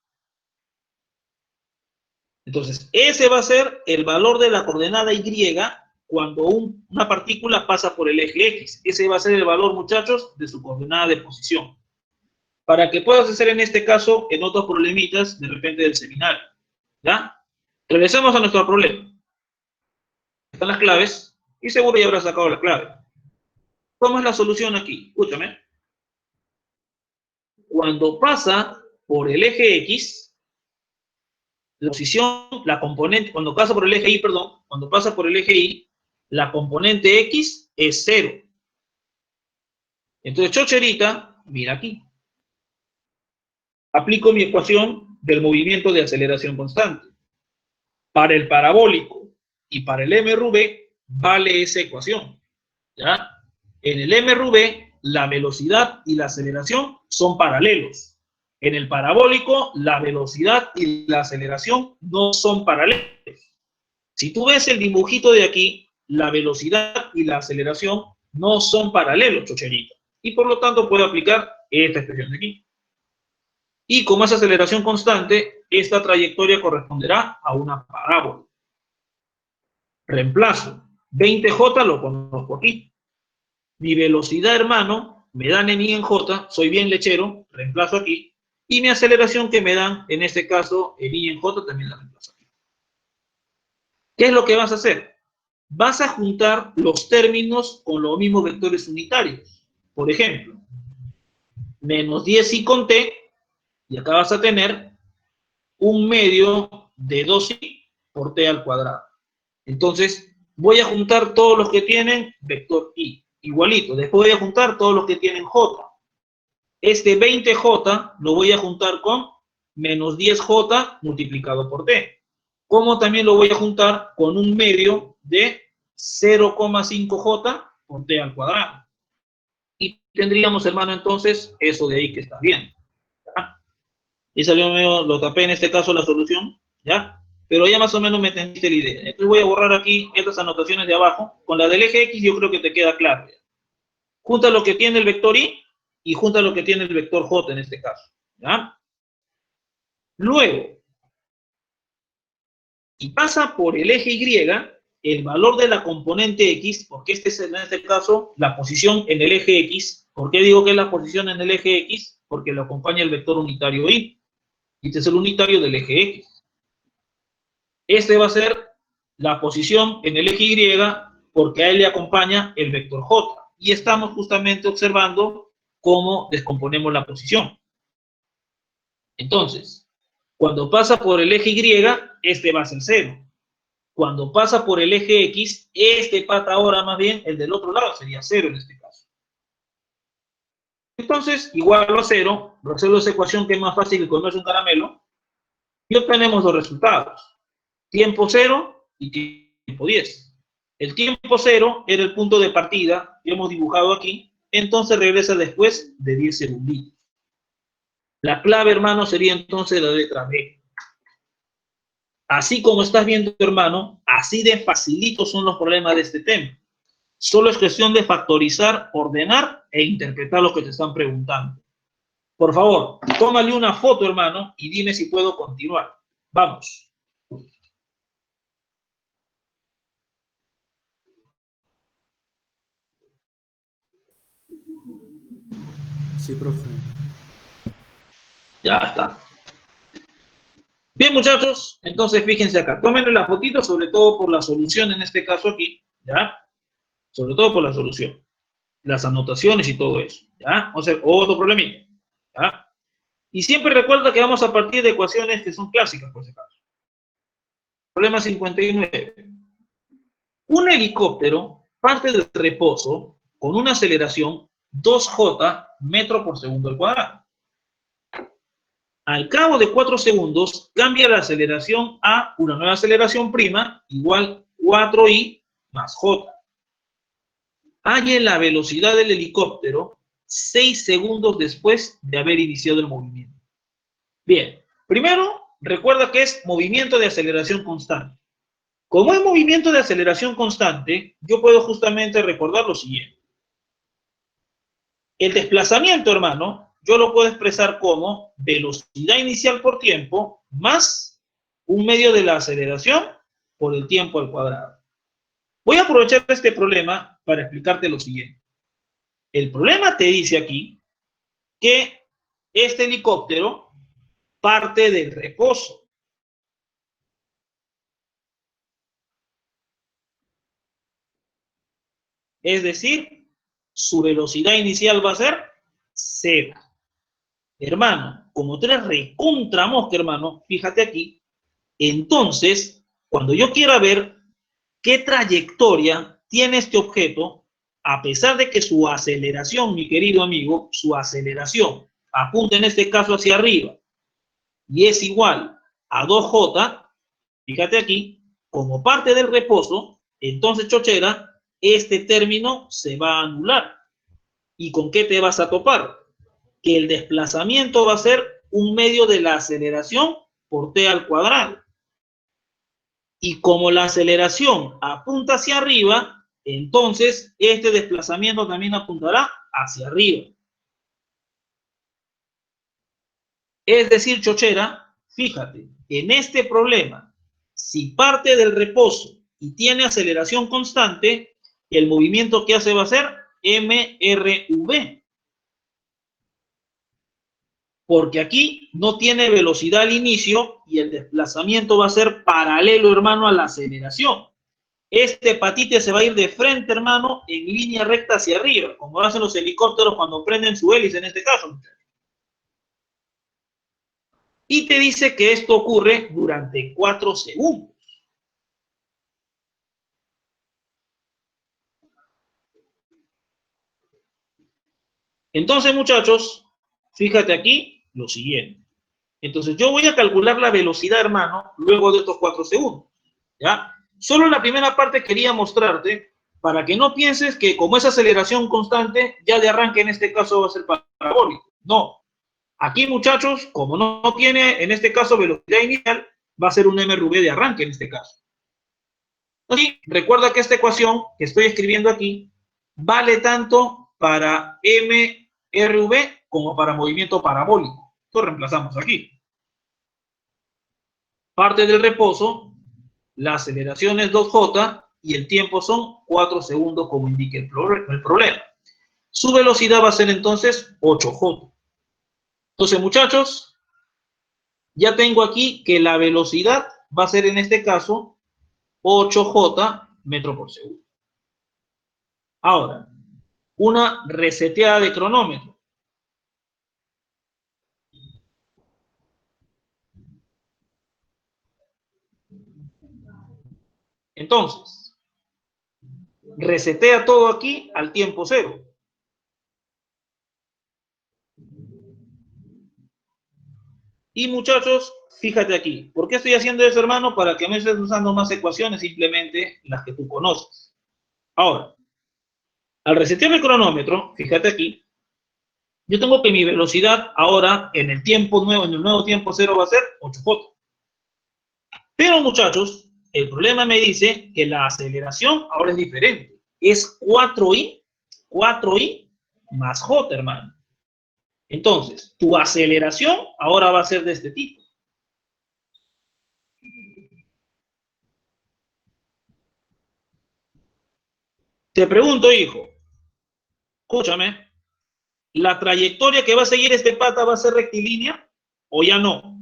Entonces, ese va a ser el valor de la coordenada Y cuando una partícula pasa por el eje X. Ese va a ser el valor, muchachos, de su coordenada de posición. Para que puedas hacer en este caso, en otros problemitas, de repente del seminario. ¿Ya? Regresemos a nuestro problema. Están las claves, y seguro ya habrás sacado la clave. ¿Cómo es la solución aquí? Escúchame. Cuando pasa por el eje X, la posición, la componente, cuando pasa por el eje Y, perdón, cuando pasa por el eje Y, la componente X es 0. Entonces, chocherita, mira aquí. Aplico mi ecuación del movimiento de aceleración constante. Para el parabólico y para el MRV vale esa ecuación. ¿Ya? En el MRV, la velocidad y la aceleración son paralelos. En el parabólico, la velocidad y la aceleración no son paralelos. Si tú ves el dibujito de aquí, la velocidad y la aceleración no son paralelos, chocherito. Y por lo tanto puedo aplicar esta expresión de aquí. Y como es aceleración constante, esta trayectoria corresponderá a una parábola. Reemplazo. 20J lo conozco aquí. Mi velocidad, hermano, me dan en I en J, soy bien lechero, reemplazo aquí. Y mi aceleración que me dan, en este caso, en I en J, también la reemplazo aquí. ¿Qué es lo que vas a hacer? Vas a juntar los términos con los mismos vectores unitarios. Por ejemplo, menos 10i con t, y acá vas a tener un medio de 2i por t al cuadrado. Entonces, voy a juntar todos los que tienen vector i, igualito. Después voy a juntar todos los que tienen j. Este 20j lo voy a juntar con menos 10j multiplicado por t. Como también lo voy a juntar con un medio de 0,5j por t al cuadrado. Y tendríamos, hermano, entonces, eso de ahí que está bien. ¿Ya? Y salió medio, lo tapé en este caso la solución, ¿ya? Pero ya más o menos me entendiste la idea. Entonces voy a borrar aquí estas anotaciones de abajo. Con la del eje X yo creo que te queda claro. Junta lo que tiene el vector Y y junta lo que tiene el vector J en este caso. ¿Ya? Luego, y pasa por el eje Y, el valor de la componente X, porque este es en este caso la posición en el eje X. ¿Por qué digo que es la posición en el eje X? Porque lo acompaña el vector unitario Y. Y este es el unitario del eje X. Este va a ser la posición en el eje Y porque a él le acompaña el vector J. Y estamos justamente observando cómo descomponemos la posición. Entonces, cuando pasa por el eje Y, este va a ser 0. Cuando pasa por el eje X, este pata ahora más bien, el del otro lado sería 0 en este caso. Entonces, igual a 0, resuelvo esa ecuación que es más fácil que comerse un caramelo, y obtenemos los resultados. Tiempo 0 y tiempo 10. El tiempo 0 era el punto de partida que hemos dibujado aquí, entonces regresa después de 10 segunditos. La clave, hermano, sería entonces la letra B. Así como estás viendo, hermano, así de facilitos son los problemas de este tema. Solo es cuestión de factorizar, ordenar e interpretar lo que te están preguntando. Por favor, tómale una foto, hermano, y dime si puedo continuar. Vamos. Sí, profe. Ya está. Bien, muchachos, entonces fíjense acá. Tómenle la fotito, sobre todo por la solución en este caso aquí, ¿ya? Sobre todo por la solución. Las anotaciones y todo eso, ¿ya? O sea, otro problemita, ¿ya? Y siempre recuerda que vamos a partir de ecuaciones que son clásicas, por si acaso. Problema 59. Un helicóptero parte del reposo con una aceleración 2J metro por segundo al cuadrado. Al cabo de 4 segundos, cambia la aceleración a una nueva aceleración prima igual 4i más j. Halle la velocidad del helicóptero 6 segundos después de haber iniciado el movimiento. Bien, primero, recuerda que es movimiento de aceleración constante. Como es movimiento de aceleración constante, yo puedo justamente recordar lo siguiente. El desplazamiento, hermano, yo lo puedo expresar como velocidad inicial por tiempo más un medio de la aceleración por el tiempo al cuadrado. Voy a aprovechar este problema para explicarte lo siguiente. El problema te dice aquí que este helicóptero parte del reposo. Es decir, su velocidad inicial va a ser 0. Hermano, como tú eres recontra mosca, hermano, fíjate aquí. Entonces, cuando yo quiera ver qué trayectoria tiene este objeto, a pesar de que su aceleración, mi querido amigo, su aceleración apunta en este caso hacia arriba y es igual a 2J, fíjate aquí, como parte del reposo, entonces, chochera, este término se va a anular. ¿Y con qué te vas a topar? Que el desplazamiento va a ser un medio de la aceleración por t al cuadrado. Y como la aceleración apunta hacia arriba, entonces este desplazamiento también apuntará hacia arriba. Es decir, chochera, fíjate, en este problema, si parte del reposo y tiene aceleración constante, el movimiento que hace va a ser mRV. Porque aquí no tiene velocidad al inicio y el desplazamiento va a ser paralelo, hermano, a la aceleración. Este patite se va a ir de frente, hermano, en línea recta hacia arriba, como hacen los helicópteros cuando prenden su hélice en este caso. Y te dice que esto ocurre durante 4 segundos. Entonces, muchachos, fíjate aquí lo siguiente. Entonces, yo voy a calcular la velocidad, hermano, luego de estos 4 segundos. ¿Ya? Solo en la primera parte quería mostrarte, para que no pienses que como es aceleración constante, ya de arranque en este caso va a ser parabólico. No. Aquí, muchachos, como no tiene en este caso velocidad inicial, va a ser un mRV de arranque en este caso. Así, recuerda que esta ecuación que estoy escribiendo aquí vale tanto para mRV como para movimiento parabólico. Lo reemplazamos aquí. Parte del reposo, la aceleración es 2J y el tiempo son 4 segundos como indica el problema. Su velocidad va a ser entonces 8J. Entonces, muchachos, ya tengo aquí que la velocidad va a ser en este caso 8J metro por segundo. Ahora, una reseteada de cronómetro. Entonces, resetea todo aquí al tiempo cero. Y muchachos, fíjate aquí. ¿Por qué estoy haciendo eso, hermano? Para que no estés usando más ecuaciones, simplemente las que tú conoces. Ahora, al resetear el cronómetro, fíjate aquí, yo tengo que mi velocidad ahora en el tiempo nuevo, en el nuevo tiempo cero va a ser 8J. Pero muchachos, el problema me dice que la aceleración ahora es diferente. Es 4i más J, hermano. Entonces, tu aceleración ahora va a ser de este tipo. Te pregunto, hijo, escúchame, ¿la trayectoria que va a seguir este pata va a ser rectilínea o ya no?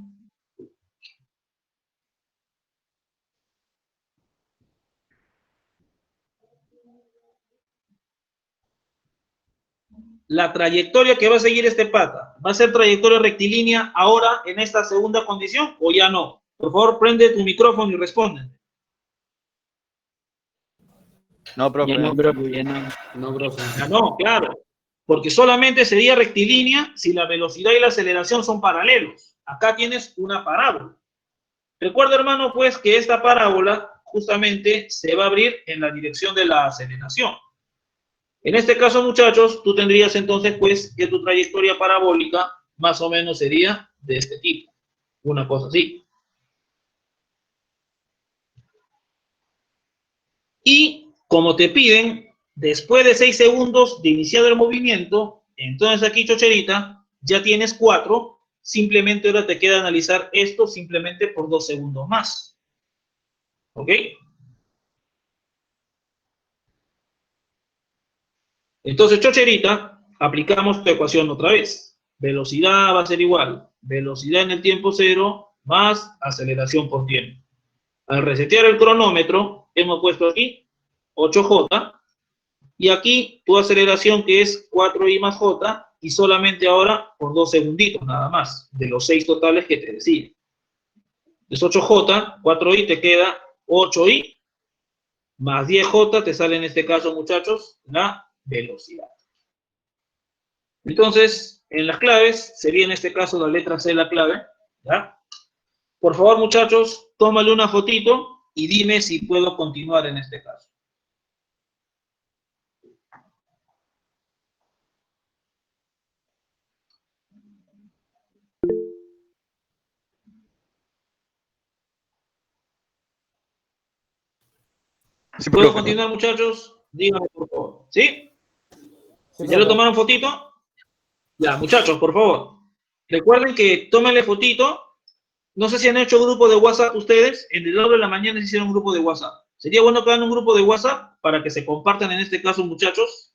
La trayectoria que va a seguir este pata, ¿va a ser trayectoria rectilínea ahora en esta segunda condición o ya no? Por favor, prende tu micrófono y responde. No, profe. Ya no, profe, ya no. No, profe. Ya no, claro, porque solamente sería rectilínea si la velocidad y la aceleración son paralelos. Acá tienes una parábola. Recuerda, hermano, pues que esta parábola justamente se va a abrir en la dirección de la aceleración. En este caso, muchachos, tú tendrías entonces pues que tu trayectoria parabólica más o menos sería de este tipo. Una cosa así. Y como te piden, después de 6 segundos de iniciado el movimiento, entonces aquí, chocherita, ya tienes 4. Simplemente ahora te queda analizar esto simplemente por 2 segundos más. ¿Ok? Entonces, chocherita, aplicamos tu ecuación otra vez. Velocidad va a ser igual. Velocidad en el tiempo cero más aceleración por tiempo. Al resetear el cronómetro, hemos puesto aquí 8J. Y aquí tu aceleración que es 4i más J. Y solamente ahora por 2 segunditos nada más. De los 6 totales que te decía. Es 8J, 4i te queda 8i. Más 10J te sale en este caso, muchachos, la velocidad. Entonces, en las claves, sería en este caso la letra C la clave, ¿ya? Por favor, muchachos, tómale una fotito y dime si puedo continuar en este caso. Sí, ¿Puedo profe. continuar, muchachos? Díganme, por favor. ¿Sí? Sí, ¿Ya le profe. tomaron fotito? Ya, muchachos, por favor. Recuerden que tómenle fotito. No sé si han hecho grupo de WhatsApp ustedes. En el lado de la mañana se hicieron un grupo de WhatsApp. Sería bueno que hagan un grupo de WhatsApp para que se compartan en este caso, muchachos.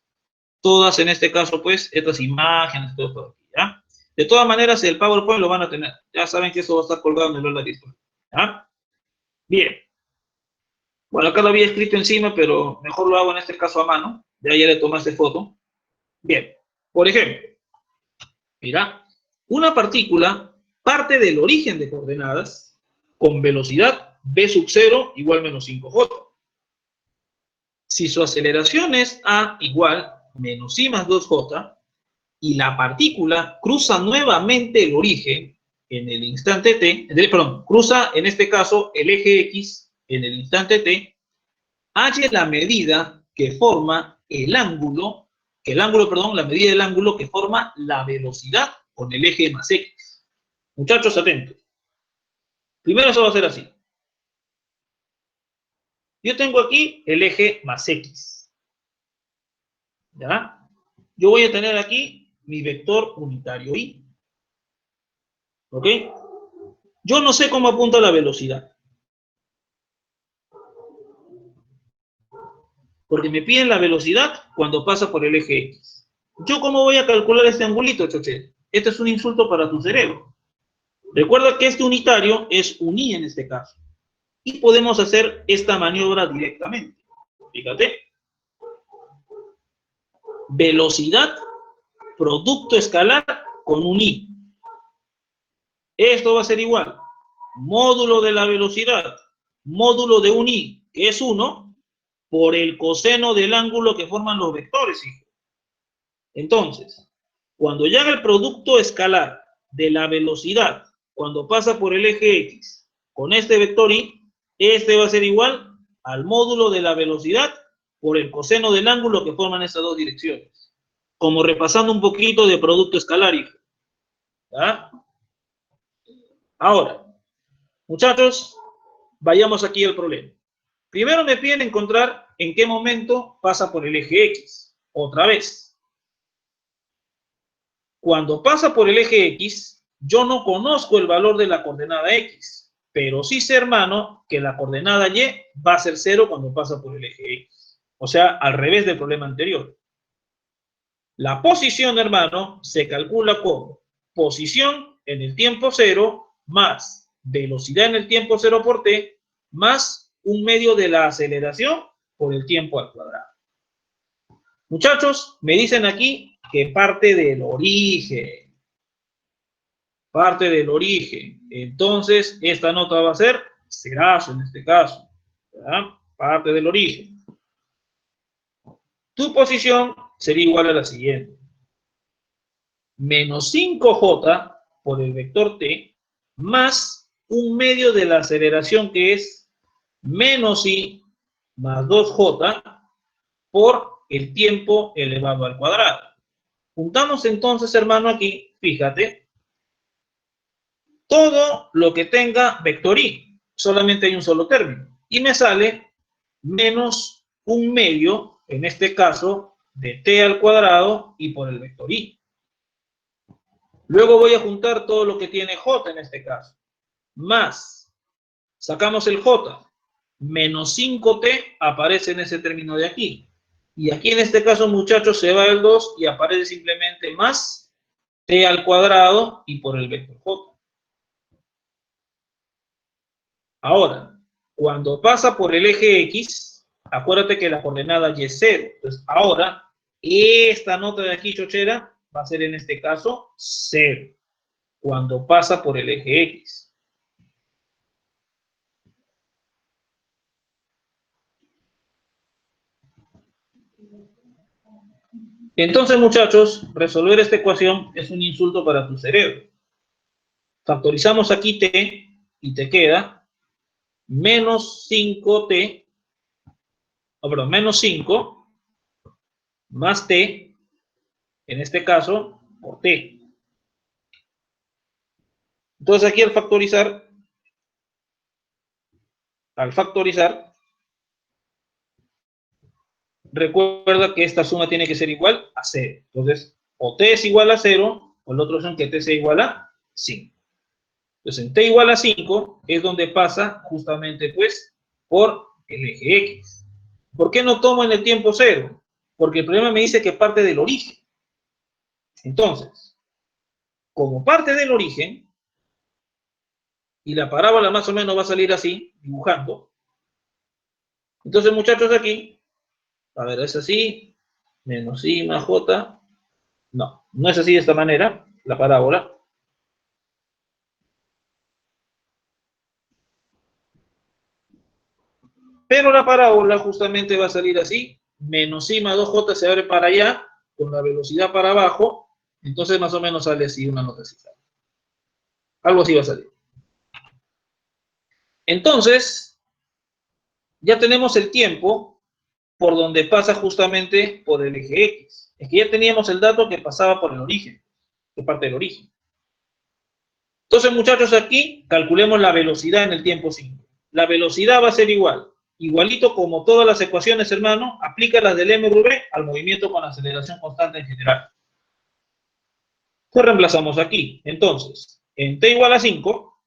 Todas en este caso, pues, estas imágenes, todo por aquí, ¿ya? De todas maneras, el PowerPoint lo van a tener. Ya saben que eso va a estar colgado en el Lola Discord, ¿ya? Bien. Bueno, acá lo había escrito encima, pero mejor lo hago en este caso a mano. Ya le tomaste foto. Bien. Por ejemplo, mira, una partícula parte del origen de coordenadas con velocidad v sub 0 igual menos 5j. Si su aceleración es a igual menos i más 2j y la partícula cruza nuevamente el origen en el instante t, perdón, cruza en este caso el eje x en el instante t, halle la medida que forma el ángulo, la medida del ángulo que forma la velocidad con el eje más x. Muchachos, atentos. Primero eso va a ser así. Yo tengo aquí el eje más x. ¿Ya? Yo voy a tener aquí mi vector unitario y. ¿Ok? Yo no sé cómo apunta la velocidad. Porque me piden la velocidad cuando pasa por el eje X. ¿Yo cómo voy a calcular este angulito, choche? Este es un insulto para tu cerebro. Recuerda que este unitario es un i en este caso. Y podemos hacer esta maniobra directamente. Fíjate. Velocidad, producto escalar con un i. Esto va a ser igual. Módulo de la velocidad, módulo de un i, que es 1, por el coseno del ángulo que forman los vectores, hijo. Entonces, cuando ya haga el producto escalar de la velocidad cuando pasa por el eje X con este vector y, este va a ser igual al módulo de la velocidad por el coseno del ángulo que forman estas dos direcciones. Como repasando un poquito de producto escalar, hijo. ¿Ah? Ahora, muchachos, vayamos aquí al problema. Primero me piden encontrar en qué momento pasa por el eje X. Otra vez. Cuando pasa por el eje X, yo no conozco el valor de la coordenada X, pero sí sé, hermano, que la coordenada Y va a ser 0 cuando pasa por el eje X. O sea, al revés del problema anterior. La posición, hermano, se calcula como posición en el tiempo 0 más velocidad en el tiempo 0 por t más un medio de la aceleración por el tiempo al cuadrado. Muchachos, me dicen aquí que parte del origen. Parte del origen. Entonces, esta nota va a ser cerazo en este caso. ¿Verdad? Parte del origen. Tu posición sería igual a la siguiente. Menos 5j por el vector t más un medio de la aceleración que es menos i más 2j por el tiempo elevado al cuadrado. Juntamos entonces, hermano, aquí, fíjate, todo lo que tenga vector i, solamente hay un solo término, y me sale menos un medio, en este caso, de t al cuadrado y por el vector i. Luego voy a juntar todo lo que tiene j en este caso, más, sacamos el j, menos 5t aparece en ese término de aquí. Y aquí en este caso, muchachos, se va el 2 y aparece simplemente más t al cuadrado y por el vector j. Ahora, cuando pasa por el eje X, acuérdate que la coordenada y es 0. Entonces, ahora, esta nota de aquí, chochera, va a ser en este caso 0. Cuando pasa por el eje X. Entonces, muchachos, resolver esta ecuación es un insulto para tu cerebro. Factorizamos aquí t y te queda menos 5t, perdón, menos 5 más t, en este caso, por t. Entonces aquí al factorizar, recuerda que esta suma tiene que ser igual a 0. Entonces, o t es igual a 0, o la otra opción que t sea igual a 5. Entonces, en t igual a 5 es donde pasa justamente, pues, por el eje X. ¿Por qué no tomo en el tiempo 0? Porque el problema me dice que parte del origen. Entonces, como parte del origen, y la parábola más o menos va a salir así, dibujando. Entonces, muchachos, aquí, a ver, es así, menos i más j. No, no es así de esta manera, la parábola. Pero la parábola justamente va a salir así, menos i más 2j se abre para allá, con la velocidad para abajo, entonces más o menos sale así una nota así. Algo así va a salir. Entonces, ya tenemos el tiempo por donde pasa justamente por el eje X. Es que ya teníamos el dato que pasaba por el origen, que parte del origen. Entonces, muchachos, aquí calculemos la velocidad en el tiempo 5. La velocidad va a ser igualito como todas las ecuaciones, hermano, aplica las del mv al movimiento con aceleración constante en general. Pues reemplazamos aquí. Entonces, en t igual a 5,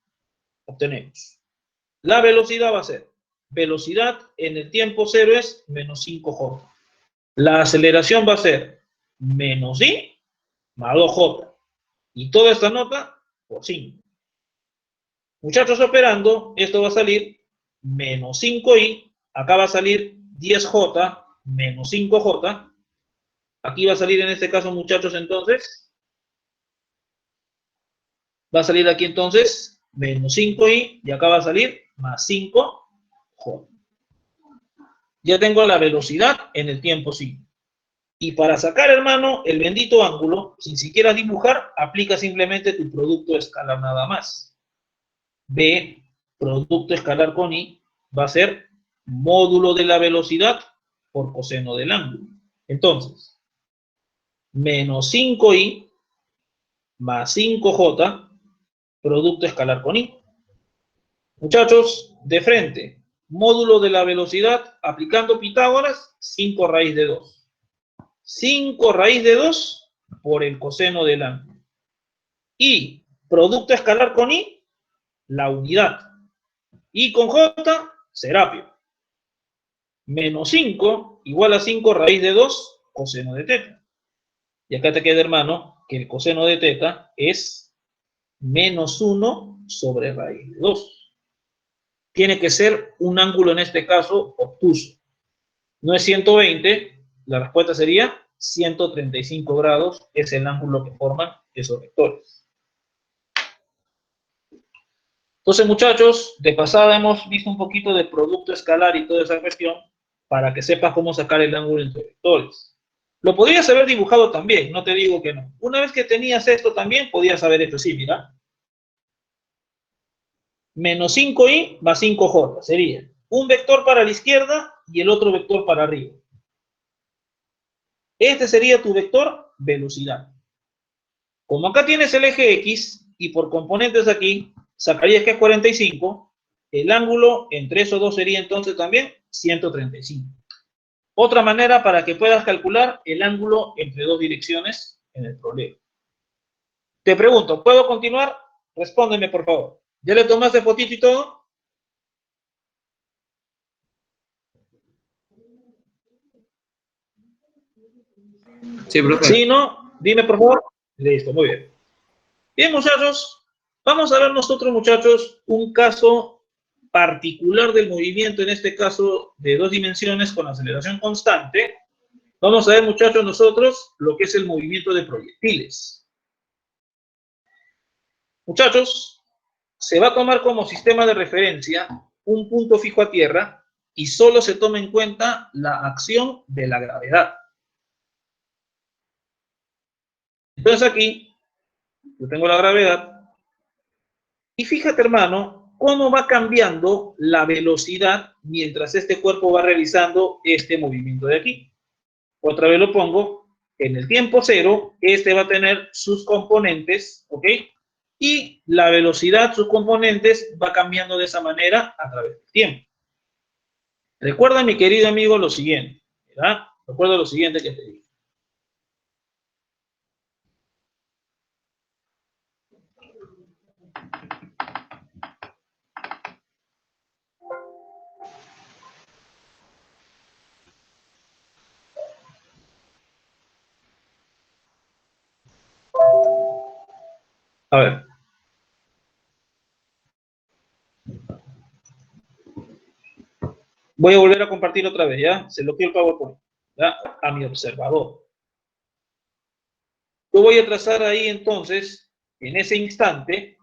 obtenemos. La velocidad va a ser, velocidad en el tiempo 0 es menos 5j. La aceleración va a ser menos i más 2j. Y toda esta nota por 5. Muchachos, operando, esto va a salir menos 5i, acá va a salir 10j menos 5j. Aquí va a salir en este caso, muchachos, entonces, va a salir aquí entonces menos 5i y acá va a salir más 5j. Ya tengo la velocidad en el tiempo 5. Y para sacar, hermano, el bendito ángulo, sin siquiera dibujar, aplica simplemente tu producto escalar nada más. B, producto escalar con i, va a ser módulo de la velocidad por coseno del ángulo. Entonces, menos 5i más 5j, producto escalar con i. Muchachos, de frente, módulo de la velocidad, aplicando Pitágoras, 5 raíz de 2. 5 raíz de 2 por el coseno del ángulo. Y producto escalar con i, la unidad. Y con j, Serapio. Menos 5 igual a 5 raíz de 2 coseno de teta. Y acá te queda, hermano, que el coseno de teta es menos 1 sobre raíz de 2. Tiene que ser un ángulo, en este caso, obtuso. No es 120, la respuesta sería 135 grados, es el ángulo que forman esos vectores. Entonces, muchachos, de pasada hemos visto un poquito de producto escalar y toda esa cuestión, para que sepas cómo sacar el ángulo entre vectores. Lo podrías haber dibujado también, no te digo que no. Una vez que tenías esto también, podías haber hecho así, mira. Menos 5i más 5j sería un vector para la izquierda y el otro vector para arriba. Este sería tu vector velocidad. Como acá tienes el eje X y por componentes aquí, sacarías que es 45, el ángulo entre esos dos sería entonces también 135. Otra manera para que puedas calcular el ángulo entre dos direcciones en el problema. Te pregunto, ¿puedo continuar? Respóndeme, por favor. ¿Ya le tomaste fotito y todo? Sí, profe. Sí, ¿no? Dime, por favor. Listo, muy bien. Bien, muchachos, vamos a ver nosotros, muchachos, un caso particular del movimiento, en este caso de 2 dimensiones con aceleración constante. Vamos a ver, muchachos, nosotros lo que es el movimiento de proyectiles. Muchachos, se va a tomar como sistema de referencia un punto fijo a tierra y solo se toma en cuenta la acción de la gravedad. Entonces aquí, yo tengo la gravedad, y fíjate, hermano, cómo va cambiando la velocidad mientras este cuerpo va realizando este movimiento de aquí. Otra vez lo pongo, en el tiempo 0, este va a tener sus componentes, ¿ok? Y la velocidad, sus componentes, va cambiando de esa manera a través del tiempo. Recuerda, mi querido amigo, lo siguiente, ¿verdad? Recuerda lo siguiente que te digo. A ver. Voy a volver a compartir otra vez, ¿ya? Se lo quiero el PowerPoint, ¿ya? A mi observador. Yo voy a trazar ahí entonces, en ese instante,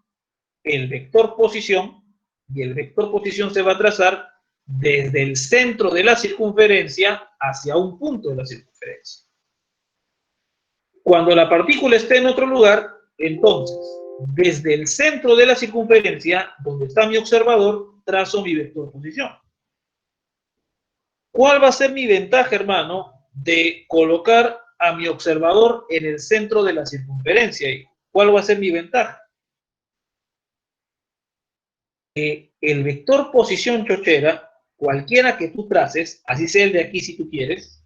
el vector posición, y el vector posición se va a trazar desde el centro de la circunferencia hacia un punto de la circunferencia. Cuando la partícula esté en otro lugar, entonces, desde el centro de la circunferencia, donde está mi observador, trazo mi vector posición. ¿Cuál va a ser mi ventaja, hermano, de colocar a mi observador en el centro de la circunferencia? ¿Cuál va a ser mi ventaja? El vector posición chochera, cualquiera que tú traces, así sea el de aquí si tú quieres,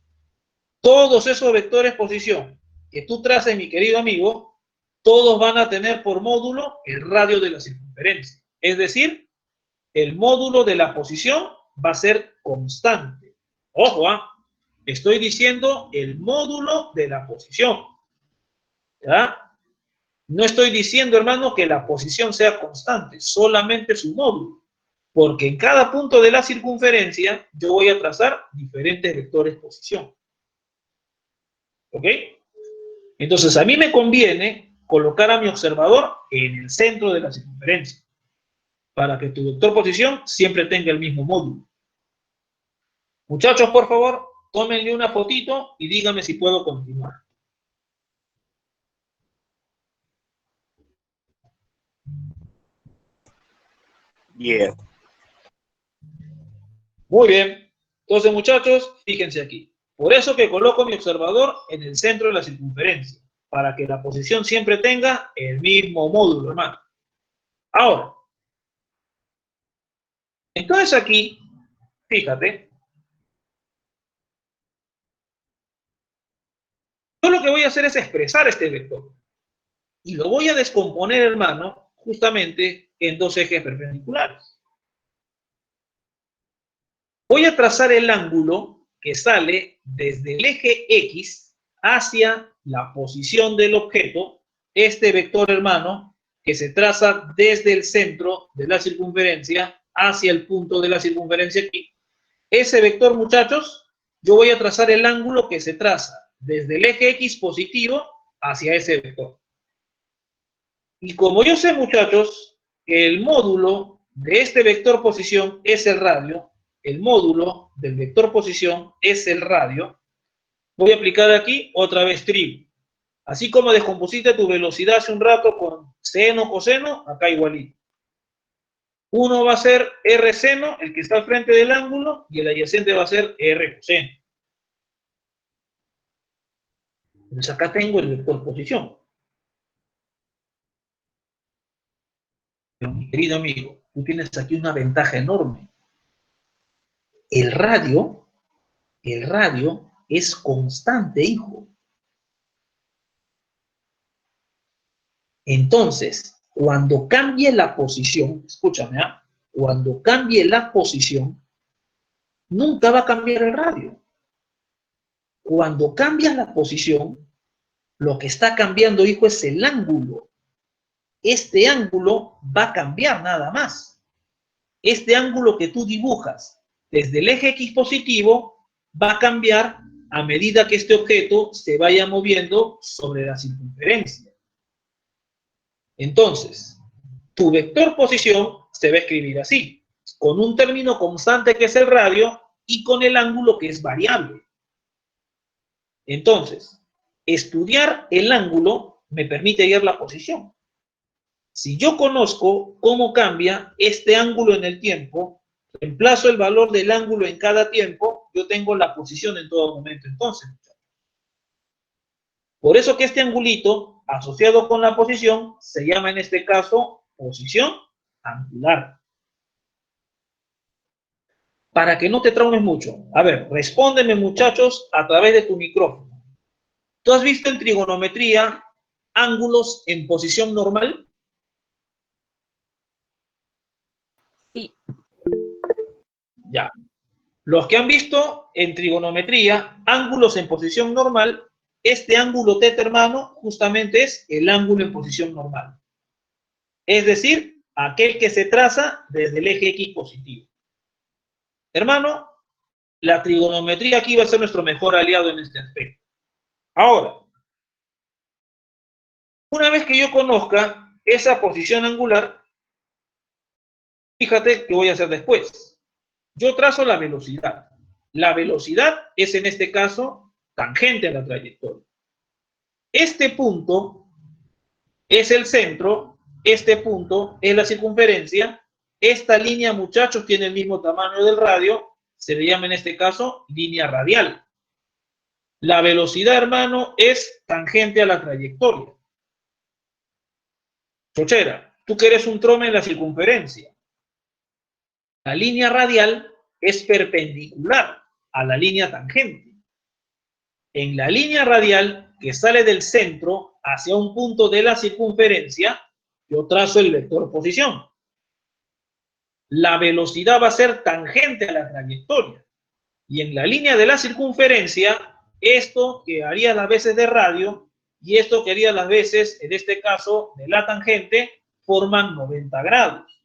todos esos vectores posición que tú traces, mi querido amigo, todos van a tener por módulo el radio de la circunferencia. Es decir, el módulo de la posición va a ser constante. Ojo, estoy diciendo el módulo de la posición. ¿Ya? No estoy diciendo, hermano, que la posición sea constante, solamente su módulo. Porque en cada punto de la circunferencia yo voy a trazar diferentes vectores posición. ¿Ok? Entonces, a mí me conviene colocar a mi observador en el centro de la circunferencia, para que tu vector posición siempre tenga el mismo módulo. Muchachos, por favor, tómenle una fotito y díganme si puedo continuar. Yeah. Muy bien. Entonces, muchachos, fíjense aquí. Por eso que coloco mi observador en el centro de la circunferencia, para que la posición siempre tenga el mismo módulo, hermano. Ahora, entonces aquí, fíjate, yo lo que voy a hacer es expresar este vector. Y lo voy a descomponer, hermano, justamente en dos ejes perpendiculares. Voy a trazar el ángulo que sale desde el eje X hacia la posición del objeto, este vector, hermano, que se traza desde el centro de la circunferencia hacia el punto de la circunferencia aquí. Ese vector, muchachos, yo voy a trazar el ángulo que se traza desde el eje X positivo hacia ese vector. Y como yo sé, muchachos, que el módulo de este vector posición es el radio, el módulo del vector posición es el radio, voy a aplicar aquí otra vez trigo. Así como descompusiste tu velocidad hace un rato con seno, coseno, acá igualito. Uno va a ser R seno, el que está al frente del ángulo, y el adyacente va a ser R coseno. Entonces acá tengo el vector posición. Pero mi querido amigo, tú tienes aquí una ventaja enorme. El radio es constante, hijo. Entonces, cuando cambie la posición, escúchame, cuando cambie la posición, nunca va a cambiar el radio. Cuando cambia la posición, lo que está cambiando, hijo, es el ángulo. Este ángulo va a cambiar nada más. Este ángulo que tú dibujas desde el eje X positivo va a cambiar a medida que este objeto se vaya moviendo sobre la circunferencia. Entonces, tu vector posición se va a escribir así, con un término constante que es el radio y con el ángulo que es variable. Entonces, estudiar el ángulo me permite hallar la posición. Si yo conozco cómo cambia este ángulo en el tiempo, reemplazo el valor del ángulo en cada tiempo, yo tengo la posición en todo momento. Entonces, por eso que este angulito asociado con la posición se llama en este caso posición angular. para que no te traumes mucho. A ver, respóndeme, muchachos, a través de tu micrófono. ¿Tú has visto en trigonometría ángulos en posición normal? Sí. Ya. Los que han visto en trigonometría ángulos en posición normal, este ángulo θ, hermano, justamente es el ángulo en posición normal. Es decir, aquel que se traza desde el eje X positivo. Hermano, la trigonometría aquí va a ser nuestro mejor aliado en este aspecto. Ahora, una vez que yo conozca esa posición angular, fíjate qué voy a hacer después. Yo trazo la velocidad. La velocidad es en este caso tangente a la trayectoria. Este punto es el centro, este punto es la circunferencia. Esta línea, muchachos, tiene el mismo tamaño del radio, se le llama en este caso línea radial. La velocidad, hermano, es tangente a la trayectoria. Chochera, tú que eres un trome en la circunferencia. La línea radial es perpendicular a la línea tangente. En la línea radial que sale del centro hacia un punto de la circunferencia, yo trazo el vector posición. La velocidad va a ser tangente a la trayectoria. Y en la línea de la circunferencia, esto que haría las veces de radio y esto que haría las veces, en este caso, de la tangente, forman 90 grados.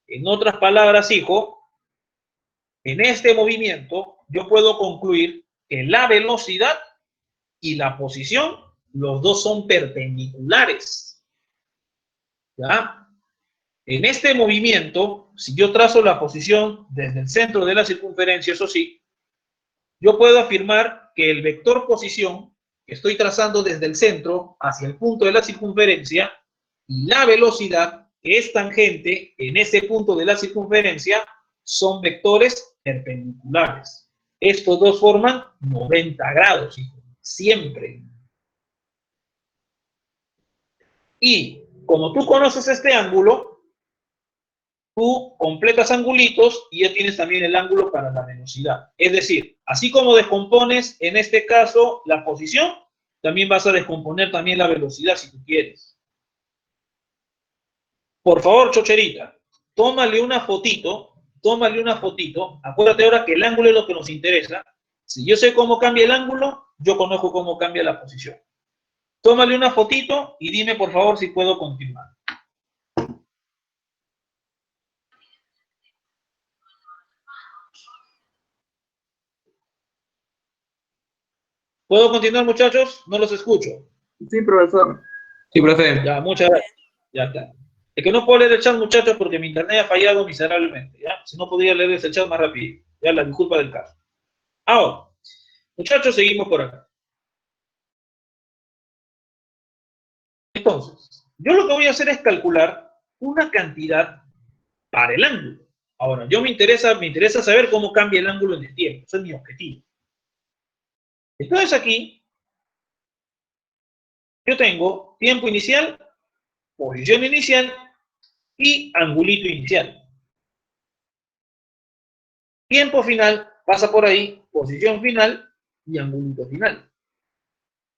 En otras palabras, hijo, en este movimiento yo puedo concluir que la velocidad y la posición, los dos son perpendiculares. ¿Ya? En este movimiento, si yo trazo la posición desde el centro de la circunferencia, eso sí, yo puedo afirmar que el vector posición que estoy trazando desde el centro hacia el punto de la circunferencia y la velocidad que es tangente en ese punto de la circunferencia son vectores perpendiculares. Estos dos forman 90 grados, hijo, siempre. Y como tú conoces este ángulo, tú completas angulitos y ya tienes también el ángulo para la velocidad. Es decir, así como descompones en este caso la posición, también vas a descomponer también la velocidad si tú quieres. Por favor, chocherita, tómale una fotito, acuérdate ahora que el ángulo es lo que nos interesa. Si yo sé cómo cambia el ángulo, yo conozco cómo cambia la posición. Tómale una fotito y dime por favor si puedo continuar. ¿Puedo continuar, muchachos? No los escucho. Sí, profesor. Sí, profe. Ya, muchas gracias. Ya está. Es que no puedo leer el chat, muchachos, porque mi internet ha fallado miserablemente, ¿ya? Si no podría leer ese chat más rápido. Ya, la disculpa del caso. Ahora, muchachos, seguimos por acá. Entonces, yo lo que voy a hacer es calcular una cantidad para el ángulo. Ahora, me interesa saber cómo cambia el ángulo en el tiempo. Ese es mi objetivo. Entonces aquí, yo tengo tiempo inicial, posición inicial y angulito inicial. Tiempo final pasa por ahí, posición final y angulito final.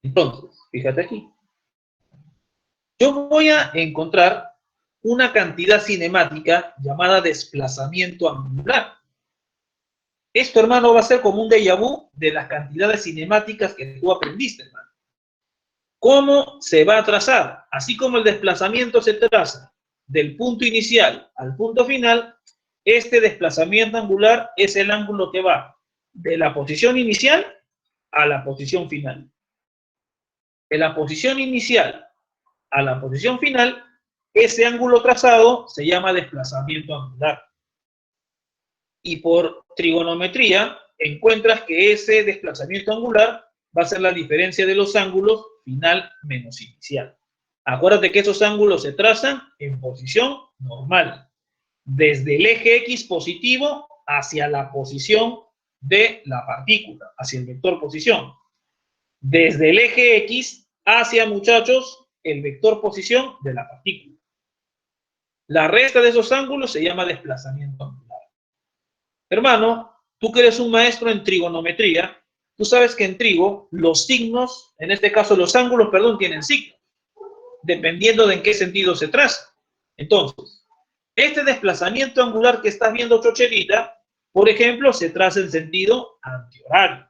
Entonces, fíjate aquí. Yo voy a encontrar una cantidad cinemática llamada desplazamiento angular. Esto, hermano, va a ser como un déjà vu de las cantidades cinemáticas que tú aprendiste, hermano. ¿Cómo se va a trazar? Así como el desplazamiento se traza del punto inicial al punto final, este desplazamiento angular es el ángulo que va de la posición inicial a la posición final. De la posición inicial a la posición final, ese ángulo trazado se llama desplazamiento angular. Y por trigonometría encuentras que ese desplazamiento angular va a ser la diferencia de los ángulos final menos inicial. Acuérdate que esos ángulos se trazan en posición normal, desde el eje X positivo hacia la posición de la partícula, hacia el vector posición. Desde el eje X hacia, muchachos, el vector posición de la partícula. La resta de esos ángulos se llama desplazamiento angular. Hermano, tú que eres un maestro en trigonometría, tú sabes que en trigo los signos, en este caso los ángulos, perdón, tienen signos, dependiendo de en qué sentido se traza. Entonces, este desplazamiento angular que estás viendo, chocherita, por ejemplo, se traza en sentido antihorario.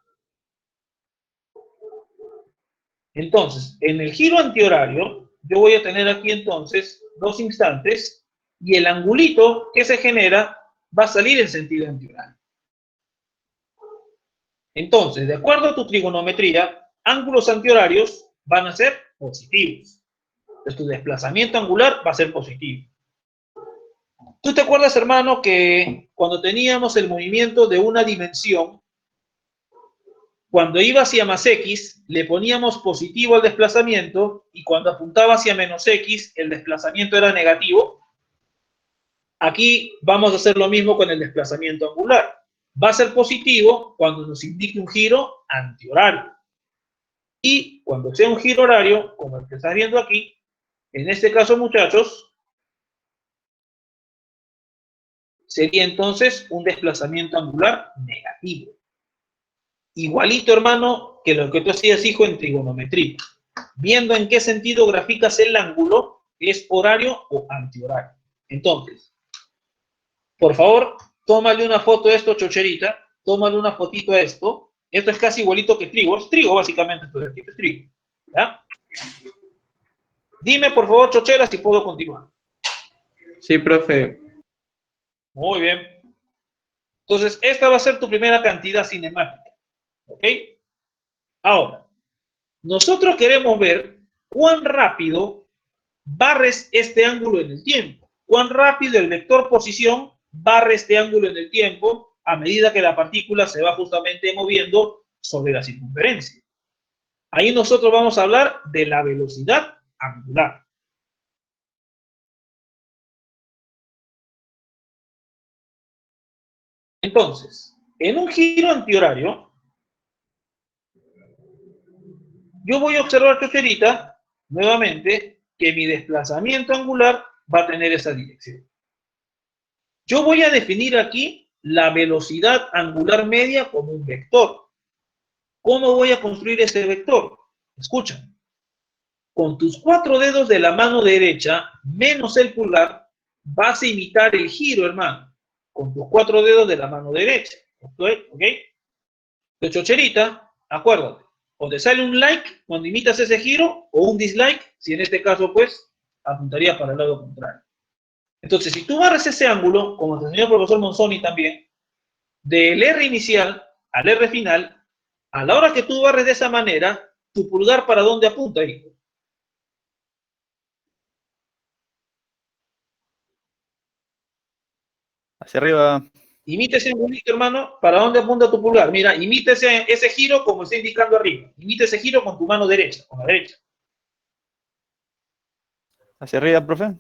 Entonces, en el giro antihorario, yo voy a tener aquí entonces 2 instantes y el angulito que se genera va a salir en sentido antihorario. Entonces, de acuerdo a tu trigonometría, ángulos antihorarios van a ser positivos. Entonces, tu desplazamiento angular va a ser positivo. ¿Tú te acuerdas, hermano, que cuando teníamos el movimiento de una dimensión, cuando iba hacia más x, le poníamos positivo al desplazamiento y cuando apuntaba hacia menos x, el desplazamiento era negativo? Aquí vamos a hacer lo mismo con el desplazamiento angular. Va a ser positivo cuando nos indique un giro antihorario. Y cuando sea un giro horario, como el que estás viendo aquí, en este caso, muchachos, sería entonces un desplazamiento angular negativo. Igualito, hermano, que lo que tú hacías, hijo, en trigonometría. Viendo en qué sentido graficas el ángulo, es horario o antihorario. Entonces, por favor, tómale una foto a esto, chocherita. Tómale una fotito a esto. Esto es casi igualito que trigo. Es trigo, básicamente. Entonces, es trigo. ¿Ya? Dime, por favor, chochera, si puedo continuar. Sí, profe. Muy bien. Entonces, esta va a ser tu primera cantidad cinemática. ¿Ok? Ahora, nosotros queremos ver cuán rápido barres este ángulo en el tiempo. Cuán rápido el vector posición barre este ángulo en el tiempo a medida que la partícula se va justamente moviendo sobre la circunferencia. Ahí nosotros vamos a hablar de la velocidad angular. Entonces, en un giro antihorario, yo voy a observar, chocherita, nuevamente, que mi desplazamiento angular va a tener esa dirección. Yo voy a definir aquí la velocidad angular media como un vector. ¿Cómo voy a construir ese vector? Escucha. Con tus 4 dedos de la mano derecha, menos el pulgar, vas a imitar el giro, hermano. Con tus 4 dedos de la mano derecha. ¿Ok? De chocherita, acuérdate. O te sale un like cuando imitas ese giro, o un dislike, si en este caso, pues, apuntaría para el lado contrario. Entonces, si tú barres ese ángulo, como te enseñó el profesor Monzoni también, del R inicial al R final, a la hora que tú barres de esa manera, tu pulgar ¿para dónde apunta, hijo? Hacia arriba. Imita ese angulito, hermano, ¿para dónde apunta tu pulgar? Mira, imita ese giro como está indicando arriba. Imita ese giro con tu mano derecha, con la derecha. Hacia arriba, profe.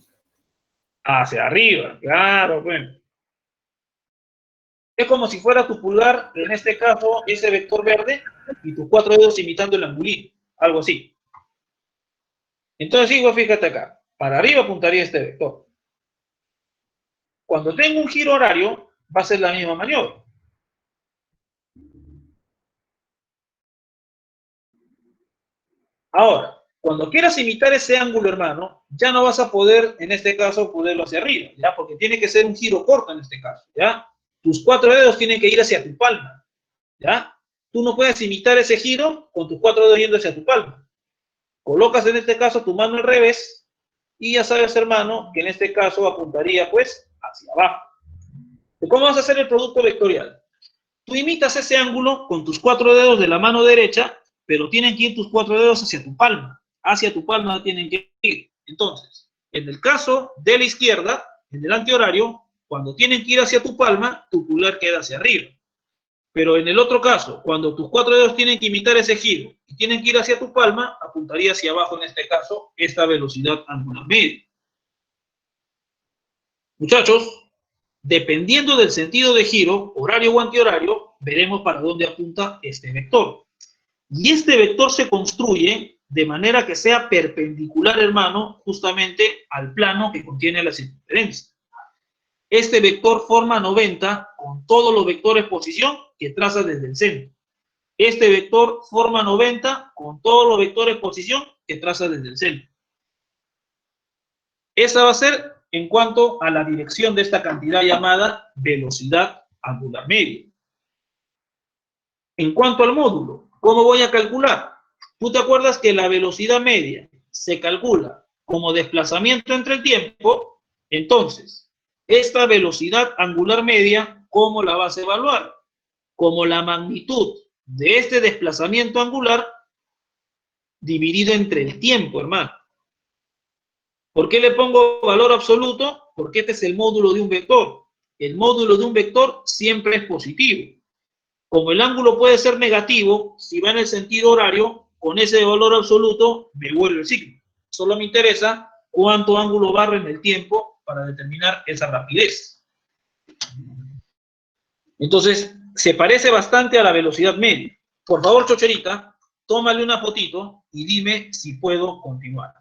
Hacia arriba, claro, bueno. Es como si fuera tu pulgar, en este caso, ese vector verde, y tus 4 dedos imitando el angulito, algo así. Entonces, hijo, fíjate acá, para arriba apuntaría este vector. Cuando tengo un giro horario, va a ser la misma maniobra. Ahora, cuando quieras imitar ese ángulo, hermano, ya no vas a poder, en este caso, ponerlo hacia arriba, ¿ya? Porque tiene que ser un giro corto en este caso, ¿ya? Tus 4 dedos tienen que ir hacia tu palma, ¿ya? Tú no puedes imitar ese giro con tus 4 dedos yendo hacia tu palma. Colocas en este caso tu mano al revés y ya sabes, hermano, que en este caso apuntaría, pues, hacia abajo. ¿Cómo vas a hacer el producto vectorial? Tú imitas ese ángulo con tus 4 dedos de la mano derecha, pero tienen que ir tus 4 dedos hacia tu palma. Hacia tu palma tienen que ir. Entonces, en el caso de la izquierda, en el antihorario, cuando tienen que ir hacia tu palma, tu pulgar queda hacia arriba. Pero en el otro caso, cuando tus 4 dedos tienen que imitar ese giro y tienen que ir hacia tu palma, apuntaría hacia abajo, en este caso, esta velocidad angular media. Muchachos, dependiendo del sentido de giro, horario o antihorario, veremos para dónde apunta este vector. Y este vector se construye de manera que sea perpendicular, hermano, justamente al plano que contiene la circunferencia. Este vector forma 90 con todos los vectores posición que traza desde el centro. Este vector forma 90 con todos los vectores posición que traza desde el centro. Esa va a ser en cuanto a la dirección de esta cantidad llamada velocidad angular media. En cuanto al módulo, ¿cómo voy a calcular? ¿Tú te acuerdas que la velocidad media se calcula como desplazamiento entre el tiempo? Entonces, esta velocidad angular media, ¿cómo la vas a evaluar? Como la magnitud de este desplazamiento angular dividido entre el tiempo, hermano. ¿Por qué le pongo valor absoluto? Porque este es el módulo de un vector. El módulo de un vector siempre es positivo. Como el ángulo puede ser negativo, si va en el sentido horario, con ese valor absoluto me vuelve el signo. Solo me interesa cuánto ángulo barre en el tiempo para determinar esa rapidez. Entonces, se parece bastante a la velocidad media. Por favor, Chocherita, tómale una fotito y dime si puedo continuar.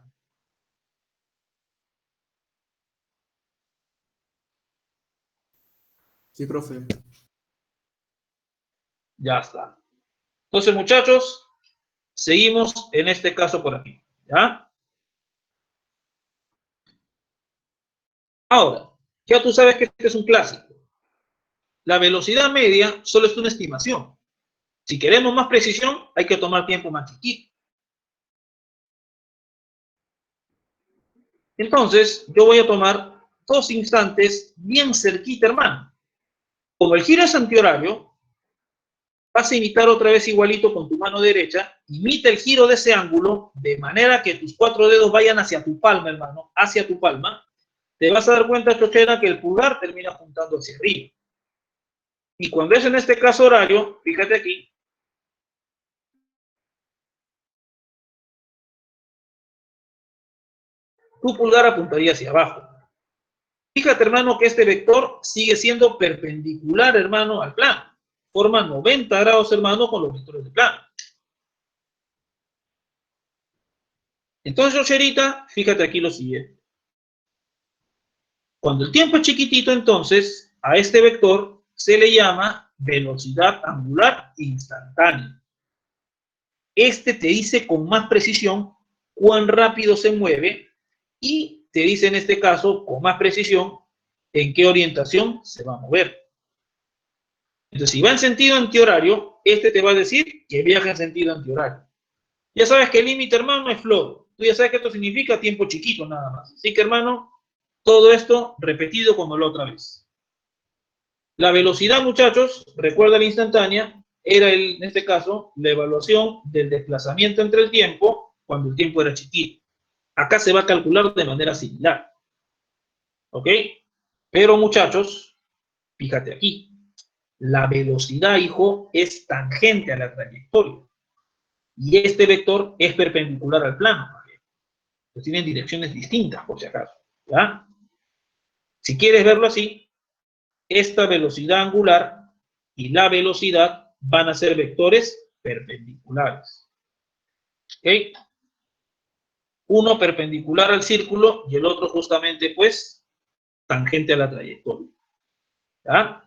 Sí, profe. Ya está. Entonces, muchachos, seguimos en este caso por aquí. ¿Ya? Ahora, ya tú sabes que este es un clásico. La velocidad media solo es una estimación. Si queremos más precisión, hay que tomar tiempo más chiquito. Entonces, yo voy a tomar 2 instantes bien cerquita, hermano. Como el giro es antihorario, vas a imitar otra vez igualito con tu mano derecha. Imita el giro de ese ángulo de manera que tus 4 dedos vayan hacia tu palma, hermano, hacia tu palma. Te vas a dar cuenta, Chochera, que el pulgar termina apuntando hacia arriba. Y cuando es en este caso horario, fíjate aquí, tu pulgar apuntaría hacia abajo. Fíjate, hermano, que este vector sigue siendo perpendicular, hermano, al plano. Forma 90 grados, hermano, con los vectores de plano. Entonces, Rocherita, fíjate aquí lo siguiente. Cuando el tiempo es chiquitito, entonces, a este vector se le llama velocidad angular instantánea. Este te dice con más precisión cuán rápido se mueve y te dice en este caso con más precisión en qué orientación se va a mover. Entonces, si va en sentido antihorario, este te va a decir que viaja en sentido antihorario. Ya sabes que el límite, hermano, es flow. Tú ya sabes que esto significa tiempo chiquito nada más. Así que, hermano, todo esto repetido como la otra vez. La velocidad, muchachos, recuerda la instantánea, era en este caso la evaluación del desplazamiento entre el tiempo cuando el tiempo era chiquito. Acá se va a calcular de manera similar. ¿Ok? Pero, muchachos, fíjate aquí. La velocidad, hijo, es tangente a la trayectoria. Y este vector es perpendicular al plano. Pues tienen direcciones distintas, por si acaso. ¿Ya? Si quieres verlo así, esta velocidad angular y la velocidad van a ser vectores perpendiculares. ¿Ok? Uno perpendicular al círculo y el otro justamente, pues, tangente a la trayectoria. ¿Ya?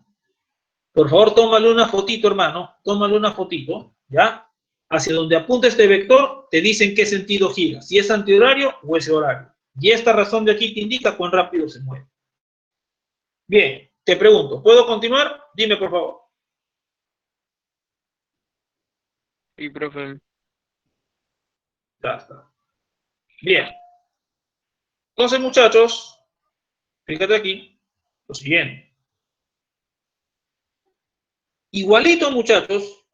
Por favor, tómale una fotito, hermano. Tómale una fotito, ¿ya? Hacia donde apunta este vector, te dice en qué sentido gira. Si es antihorario o es horario. Y esta razón de aquí te indica cuán rápido se mueve. Bien, te pregunto, ¿puedo continuar? Dime, por favor. Sí, profe. Ya está. Bien. Entonces, muchachos, fíjate aquí lo siguiente. Igualito, muchachos,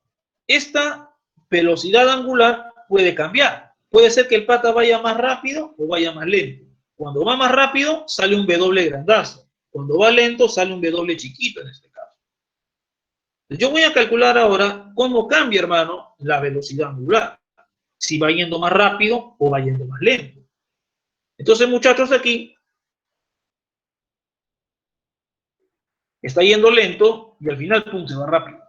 esta velocidad angular puede cambiar. Puede ser que el pata vaya más rápido o vaya más lento. Cuando va más rápido, sale un W grandazo. Cuando va lento, sale un W chiquito en este caso. Yo voy a calcular ahora cómo cambia, hermano, la velocidad angular. Si va yendo más rápido o va yendo más lento. Entonces, muchachos, aquí está yendo lento y al final, pum, se va rápido.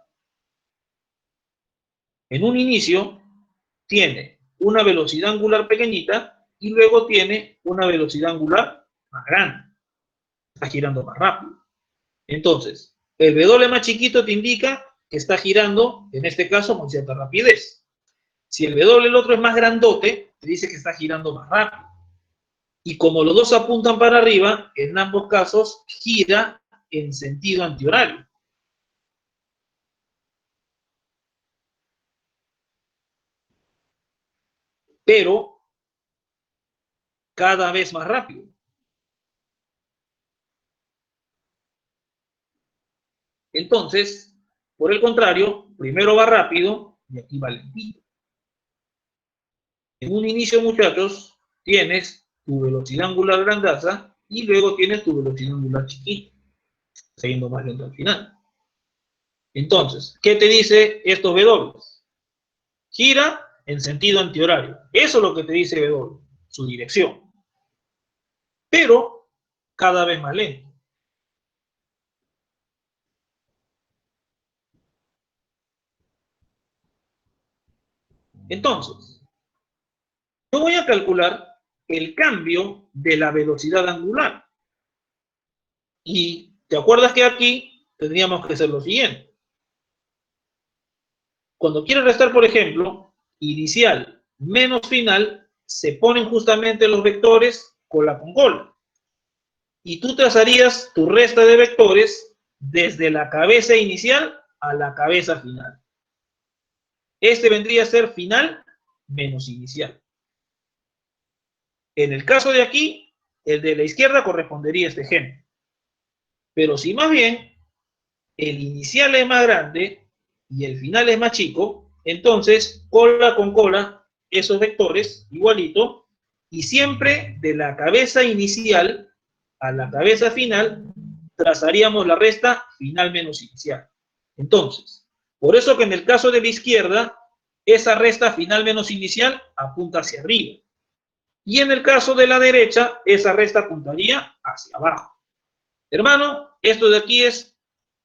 En un inicio, tiene una velocidad angular pequeñita y luego tiene una velocidad angular más grande. Está girando más rápido. Entonces, El W más chiquito te indica que está girando, en este caso, con cierta rapidez. Si el W el otro es más grandote, te dice que está girando más rápido. Y como los dos apuntan para arriba, en ambos casos gira en sentido antihorario. Pero cada vez más rápido. Entonces, por el contrario, primero va rápido y aquí va lentito. En un inicio, muchachos, tienes tu velocidad angular grandaza y luego tienes tu velocidad angular chiquita, siguiendo más lento al final. Entonces, ¿qué te dice estos W? Gira en sentido antihorario. Eso es lo que te dice W, su dirección. Pero cada vez más lento. Entonces, yo voy a calcular el cambio de la velocidad angular. Y ¿te acuerdas que aquí tendríamos que hacer lo siguiente? Cuando quieres restar, por ejemplo, inicial menos final, se ponen justamente los vectores cola con cola. Y tú trazarías tu resta de vectores desde la cabeza inicial a la cabeza final. Este vendría a ser final menos inicial. En el caso de aquí, el de la izquierda correspondería a este ejemplo. Pero si más bien el inicial es más grande y el final es más chico, entonces cola con cola esos vectores igualito y siempre de la cabeza inicial a la cabeza final trazaríamos la resta final menos inicial. Entonces, por eso que en el caso de la izquierda, esa resta final menos inicial apunta hacia arriba. Y en el caso de la derecha, esa resta apuntaría hacia abajo. Hermano, esto de aquí es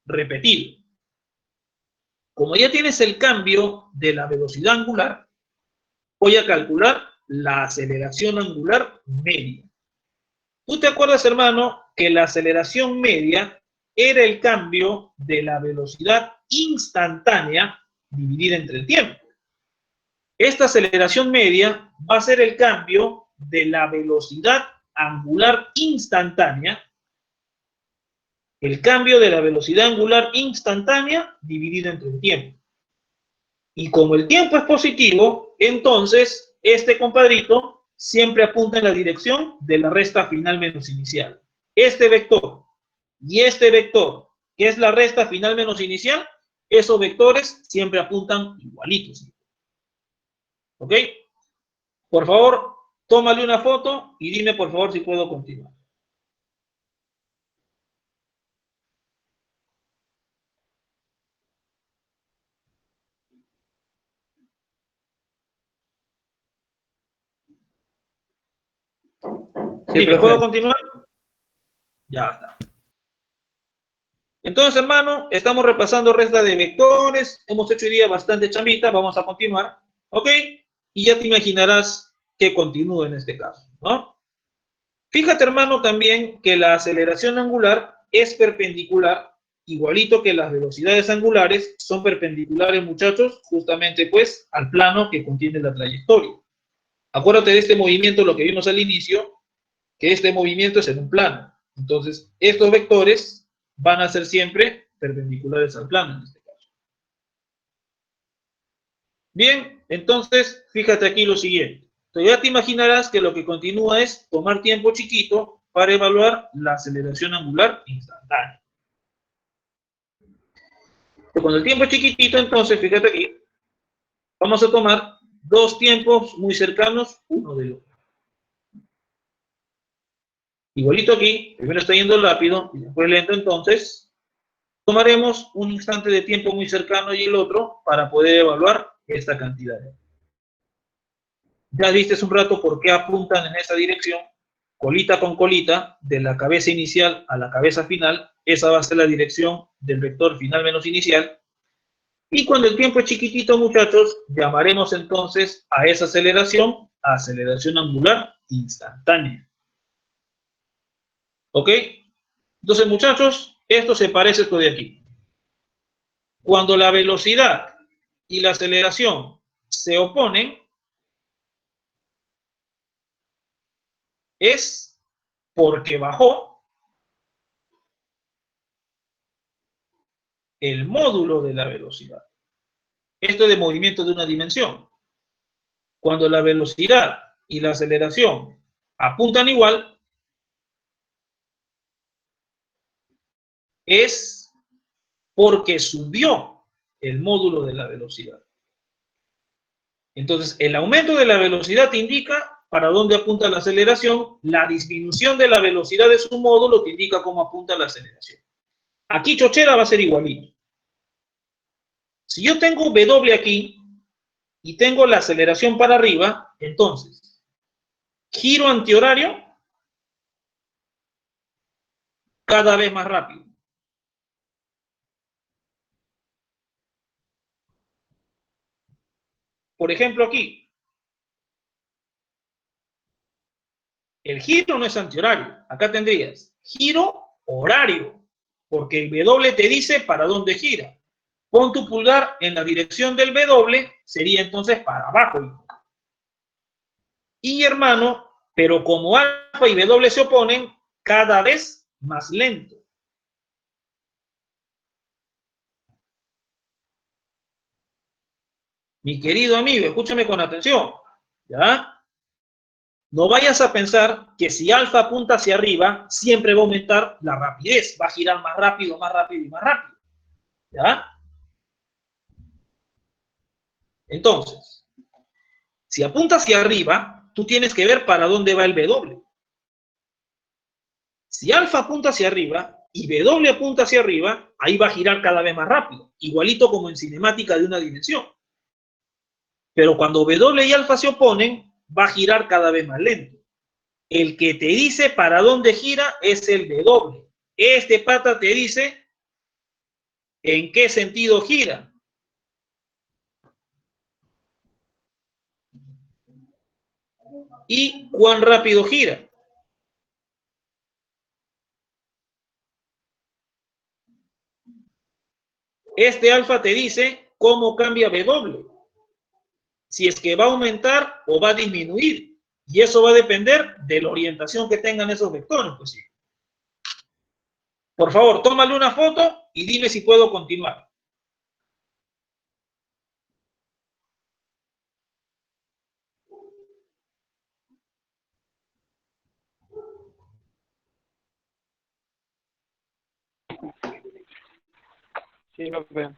repetido. Como ya tienes el cambio de la velocidad angular, voy a calcular la aceleración angular media. ¿Tú te acuerdas, hermano, que la aceleración media era el cambio de la velocidad instantánea dividida entre el tiempo? Esta aceleración media va a ser el cambio de la velocidad angular instantánea, el cambio de la velocidad angular instantánea dividida entre el tiempo. Y como el tiempo es positivo, entonces este compadrito siempre apunta en la dirección de la resta final menos inicial. Este vector y este vector, que es la resta final menos inicial, esos vectores siempre apuntan igualitos. ¿Ok? Por favor, tómale una foto y dime por favor si puedo continuar. Sí, Dime, profe. ¿puedo continuar? Ya está. Entonces, hermano, estamos repasando resta de vectores. Hemos hecho hoy día bastante chambita. Vamos a continuar. ¿Ok? Y ya te imaginarás que continúa en este caso, ¿no? Fíjate, hermano, también que la aceleración angular es perpendicular, igualito que las velocidades angulares son perpendiculares, muchachos, justamente pues al plano que contiene la trayectoria. Acuérdate de este movimiento, lo que vimos al inicio, que este movimiento es en un plano. Entonces, estos vectores van a ser siempre perpendiculares al plano en este caso. Bien, entonces, fíjate aquí lo siguiente. Entonces, ya te imaginarás que lo que continúa es tomar tiempo chiquito para evaluar la aceleración angular instantánea. Cuando el tiempo es chiquitito, entonces, fíjate aquí, vamos a tomar dos tiempos muy cercanos uno del otro. Igualito aquí, primero está yendo rápido y después lento, entonces tomaremos un instante de tiempo muy cercano y el otro para poder evaluar esta cantidad. Ya viste un rato por qué apuntan en esa dirección, colita con colita, de la cabeza inicial a la cabeza final. Esa va a ser la dirección del vector final menos inicial. Y cuando el tiempo es chiquitito, muchachos, llamaremos entonces a esa aceleración angular instantánea. ¿Ok? Entonces, muchachos, esto se parece a esto de aquí. Cuando la velocidad y la aceleración se oponen, es porque bajó el módulo de la velocidad. Esto es de movimiento de una dimensión. Cuando la velocidad y la aceleración apuntan igual, es porque subió el módulo de la velocidad. Entonces, el aumento de la velocidad te indica para dónde apunta la aceleración, la disminución de la velocidad de su módulo te indica cómo apunta la aceleración. Aquí chochera va a ser igualito. Si yo tengo W aquí y tengo la aceleración para arriba, entonces, giro antihorario cada vez más rápido. Por ejemplo, aquí, el giro no es antihorario. Acá tendrías giro horario, porque el W te dice para dónde gira. Pon tu pulgar en la dirección del W, sería entonces para abajo. Y hermano, pero como alfa y W se oponen, cada vez más lento. Mi querido amigo, escúchame con atención, ¿ya? No vayas a pensar que si alfa apunta hacia arriba, siempre va a aumentar la rapidez, va a girar más rápido y más rápido, ¿ya? Entonces, si apunta hacia arriba, tú tienes que ver para dónde va el W. Si alfa apunta hacia arriba y W apunta hacia arriba, ahí va a girar cada vez más rápido, igualito como en cinemática de una dimensión. Pero cuando W y alfa se oponen, va a girar cada vez más lento. El que te dice para dónde gira es el W. Este pata te dice en qué sentido gira. Y cuán rápido gira. Este alfa te dice cómo cambia W. Si es que va a aumentar o va a disminuir. Y eso va a depender de la orientación que tengan esos vectores. Pues sí. Por favor, tómale una foto y dime si puedo continuar. Sí, profe.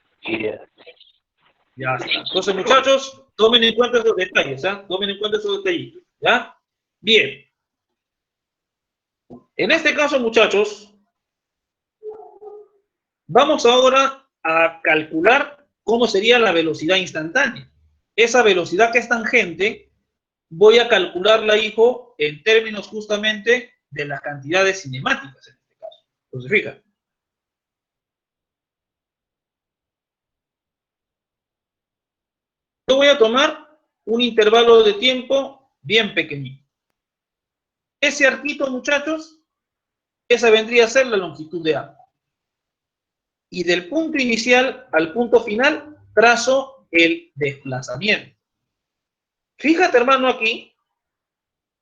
Ya está. Entonces, muchachos, tomen en cuenta esos detalles, ¿ah? Tomen en cuenta esos detallitos, ¿ya? Bien. En este caso, muchachos, vamos ahora a calcular cómo sería la velocidad instantánea. Esa velocidad que es tangente, voy a calcularla, hijo, en términos justamente de las cantidades cinemáticas, en este caso. Entonces, fíjate. Yo voy a tomar un intervalo de tiempo bien pequeñito. Ese arquito, muchachos, esa vendría a ser la longitud de arco. Y del punto inicial al punto final, trazo el desplazamiento. Fíjate, hermano, aquí,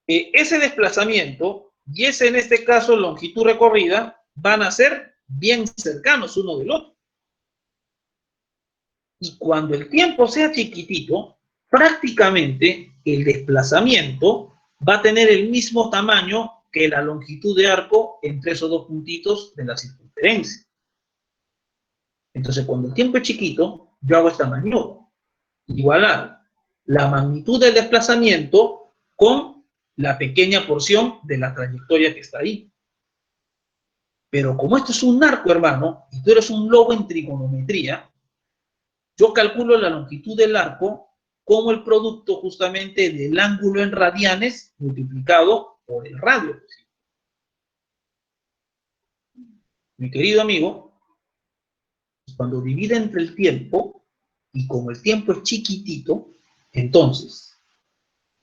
que ese desplazamiento y ese, en este caso, longitud recorrida, van a ser bien cercanos uno del otro. Y cuando el tiempo sea chiquitito, prácticamente el desplazamiento va a tener el mismo tamaño que la longitud de arco entre esos dos puntitos de la circunferencia. Entonces, cuando el tiempo es chiquito, yo hago esta maniobra. Igualar la magnitud del desplazamiento con la pequeña porción de la trayectoria que está ahí. Pero como esto es un arco, hermano, y tú eres un lobo en trigonometría, yo calculo la longitud del arco como el producto justamente del ángulo en radianes multiplicado por el radio. Mi querido amigo, cuando divide entre el tiempo, y como el tiempo es chiquitito, entonces,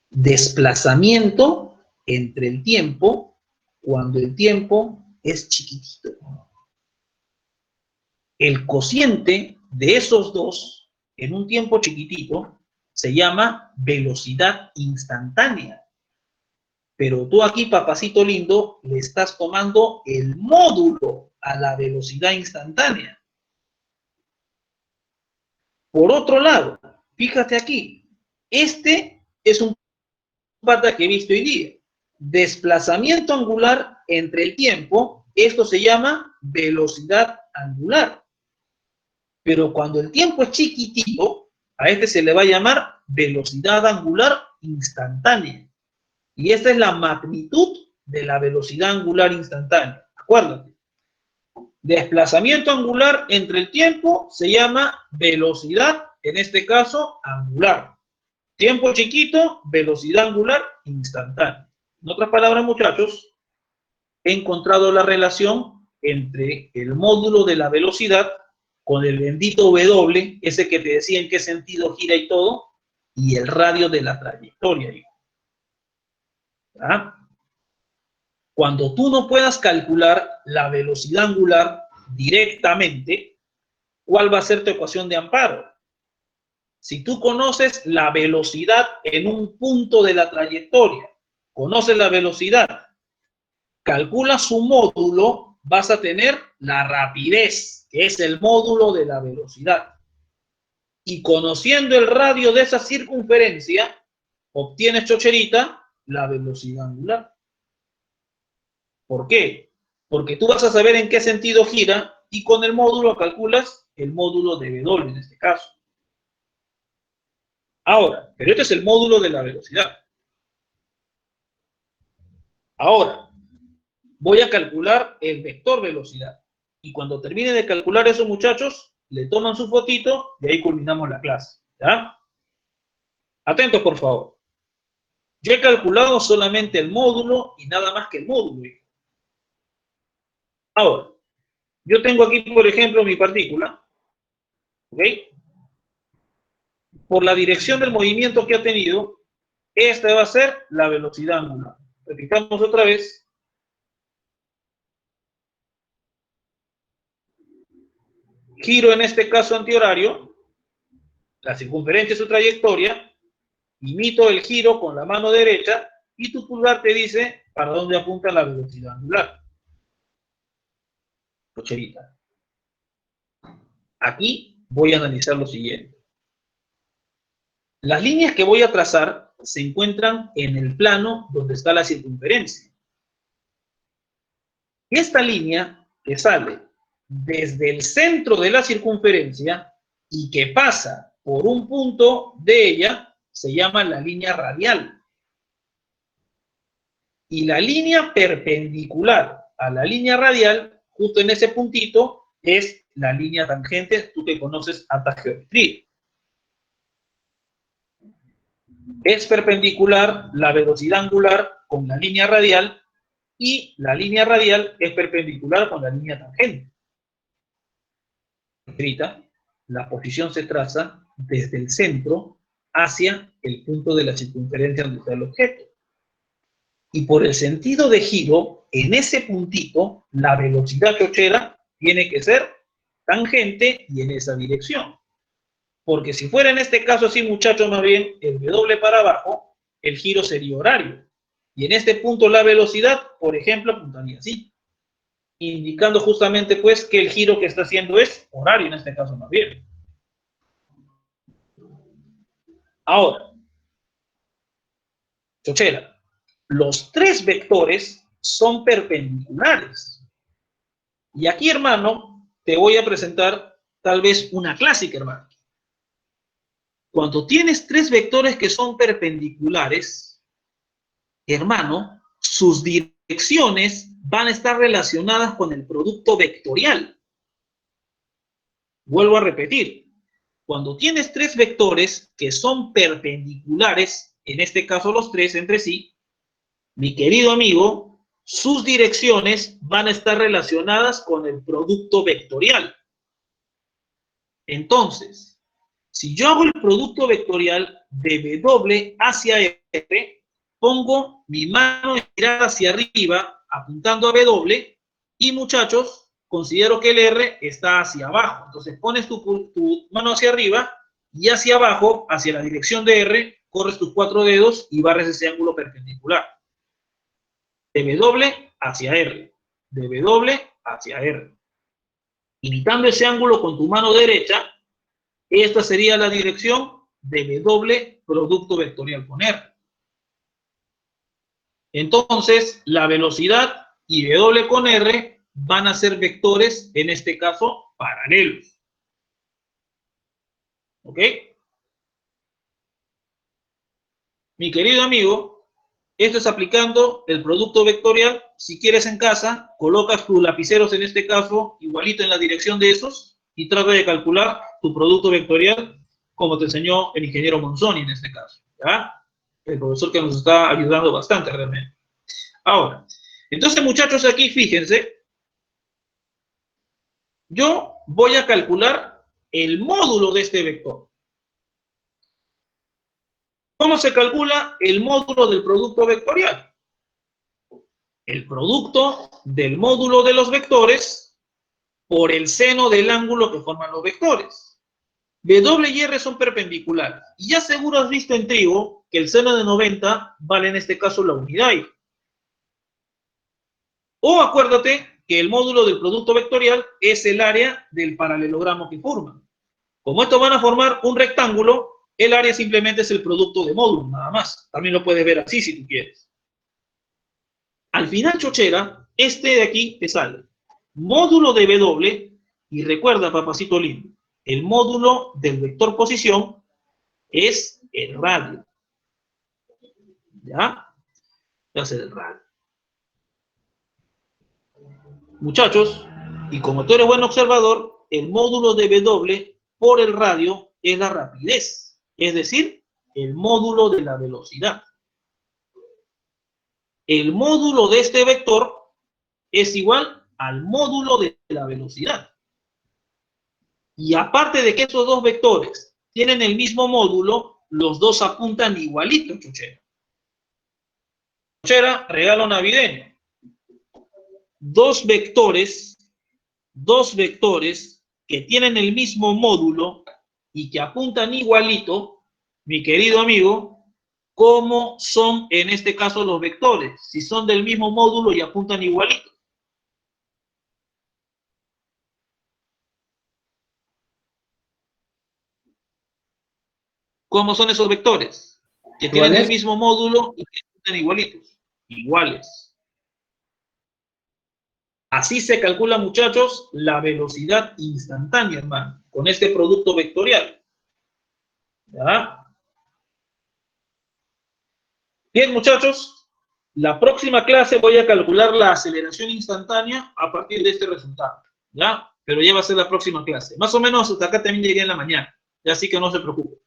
desplazamiento entre el tiempo cuando el tiempo es chiquitito. El cociente de esos dos, en un tiempo chiquitito, se llama velocidad instantánea. Pero tú aquí, papacito lindo, le estás tomando el módulo a la velocidad instantánea. Por otro lado, fíjate aquí, este es un pata que he visto hoy día. Desplazamiento angular entre el tiempo, esto se llama velocidad angular. Pero cuando el tiempo es chiquitito, a este se le va a llamar velocidad angular instantánea. Y esta es la magnitud de la velocidad angular instantánea. Acuérdate. Desplazamiento angular entre el tiempo se llama velocidad, en este caso, angular. Tiempo chiquito, velocidad angular instantánea. En otras palabras, muchachos, he encontrado la relación entre el módulo de la velocidad con el bendito W, ese que te decía en qué sentido gira y todo, y el radio de la trayectoria. ¿Ah? Cuando tú no puedas calcular la velocidad angular directamente, ¿cuál va a ser tu ecuación de amparo? Si tú conoces la velocidad en un punto de la trayectoria, conoces la velocidad, calculas su módulo, vas a tener la rapidez, que es el módulo de la velocidad. Y conociendo el radio de esa circunferencia, obtienes, chocherita, la velocidad angular. ¿Por qué? Porque tú vas a saber en qué sentido gira y con el módulo calculas el módulo de W en este caso. Ahora, pero este es el módulo de la velocidad. Ahora, voy a calcular el vector velocidad. Y cuando termine de calcular eso, muchachos, le toman su fotito y ahí culminamos la clase. ¿Ya? Atentos, por favor. Yo he calculado solamente el módulo y nada más que el módulo. Ahora, yo tengo aquí, por ejemplo, mi partícula. ¿Ok? Por la dirección del movimiento que ha tenido, esta va a ser la velocidad angular. Repitamos otra vez. Giro en este caso antihorario, la circunferencia es su trayectoria, imito el giro con la mano derecha y tu pulgar te dice para dónde apunta la velocidad angular. Cocherita. Aquí voy a analizar lo siguiente. Las líneas que voy a trazar se encuentran en el plano donde está la circunferencia. Esta línea que sale desde el centro de la circunferencia y que pasa por un punto de ella se llama la línea radial. Y la línea perpendicular a la línea radial, justo en ese puntito, es la línea tangente, tú que conoces alta geometría. Es perpendicular la velocidad angular con la línea radial y la línea radial es perpendicular con la línea tangente. La posición se traza desde el centro hacia el punto de la circunferencia donde está el objeto. Y por el sentido de giro, en ese puntito, la velocidad chochera tiene que ser tangente y en esa dirección. Porque si fuera en este caso así, muchachos, más bien, el W para abajo, el giro sería horario. Y en este punto la velocidad, por ejemplo, apuntaría así. Indicando justamente, pues, que el giro que está haciendo es horario, en este caso más bien. Ahora, chochera, los tres vectores son perpendiculares. Y aquí, hermano, te voy a presentar tal vez una clásica, hermano. Cuando tienes tres vectores que son perpendiculares, hermano, sus direcciones van a estar relacionadas con el producto vectorial. Vuelvo a repetir. Cuando tienes tres vectores que son perpendiculares, en este caso los tres entre sí, mi querido amigo, sus direcciones van a estar relacionadas con el producto vectorial. Entonces, si yo hago el producto vectorial de W hacia R, pongo mi mano girada hacia arriba, apuntando a W, y muchachos, considero que el R está hacia abajo. Entonces pones tu mano hacia arriba y hacia abajo, hacia la dirección de R, corres tus 4 dedos y barres ese ángulo perpendicular. De W hacia R. De W hacia R. Imitando ese ángulo con tu mano derecha, esta sería la dirección de W producto vectorial con R. Entonces, la velocidad y W con R van a ser vectores, en este caso, paralelos. ¿Ok? Mi querido amigo, esto es aplicando el producto vectorial. Si quieres en casa, colocas tus lapiceros, en este caso, igualito en la dirección de esos, y trata de calcular tu producto vectorial, como te enseñó el ingeniero Monzoni en este caso. ¿Ya? El profesor que nos está ayudando bastante realmente. Ahora, entonces muchachos, aquí fíjense, yo voy a calcular el módulo de este vector. ¿Cómo se calcula el módulo del producto vectorial? El producto del módulo de los vectores por el seno del ángulo que forman los vectores. W y R son perpendiculares. Y ya seguro has visto en trigo que el seno de 90 vale en este caso la unidad. O acuérdate que el módulo del producto vectorial es el área del paralelogramo que forman. Como estos van a formar un rectángulo, el área simplemente es el producto de módulos, nada más. También lo puedes ver así si tú quieres. Al final, chochera, este de aquí te sale módulo de W, y recuerda, papacito lindo, el módulo del vector posición es el radio. ¿Ya? Va a ser el radio. Muchachos, y como tú eres buen observador, el módulo de W por el radio es la rapidez, es decir, el módulo de la velocidad. El módulo de este vector es igual al módulo de la velocidad. Y aparte de que esos dos vectores tienen el mismo módulo, los dos apuntan igualito, chochera. Chochera, regalo navideño. Dos vectores que tienen el mismo módulo y que apuntan igualito, mi querido amigo, ¿cómo son en este caso los vectores? Si son del mismo módulo y apuntan igualito. ¿Cómo son esos vectores? Que tienen el mismo módulo y que apuntan igualitos. Iguales. Así se calcula, muchachos, la velocidad instantánea, hermano, con este producto vectorial. ¿Ya? Bien, muchachos, la próxima clase voy a calcular la aceleración instantánea a partir de este resultado. ¿Ya? Pero ya va a ser la próxima clase. Más o menos hasta acá también llegué en la mañana. Ya, así que no se preocupen.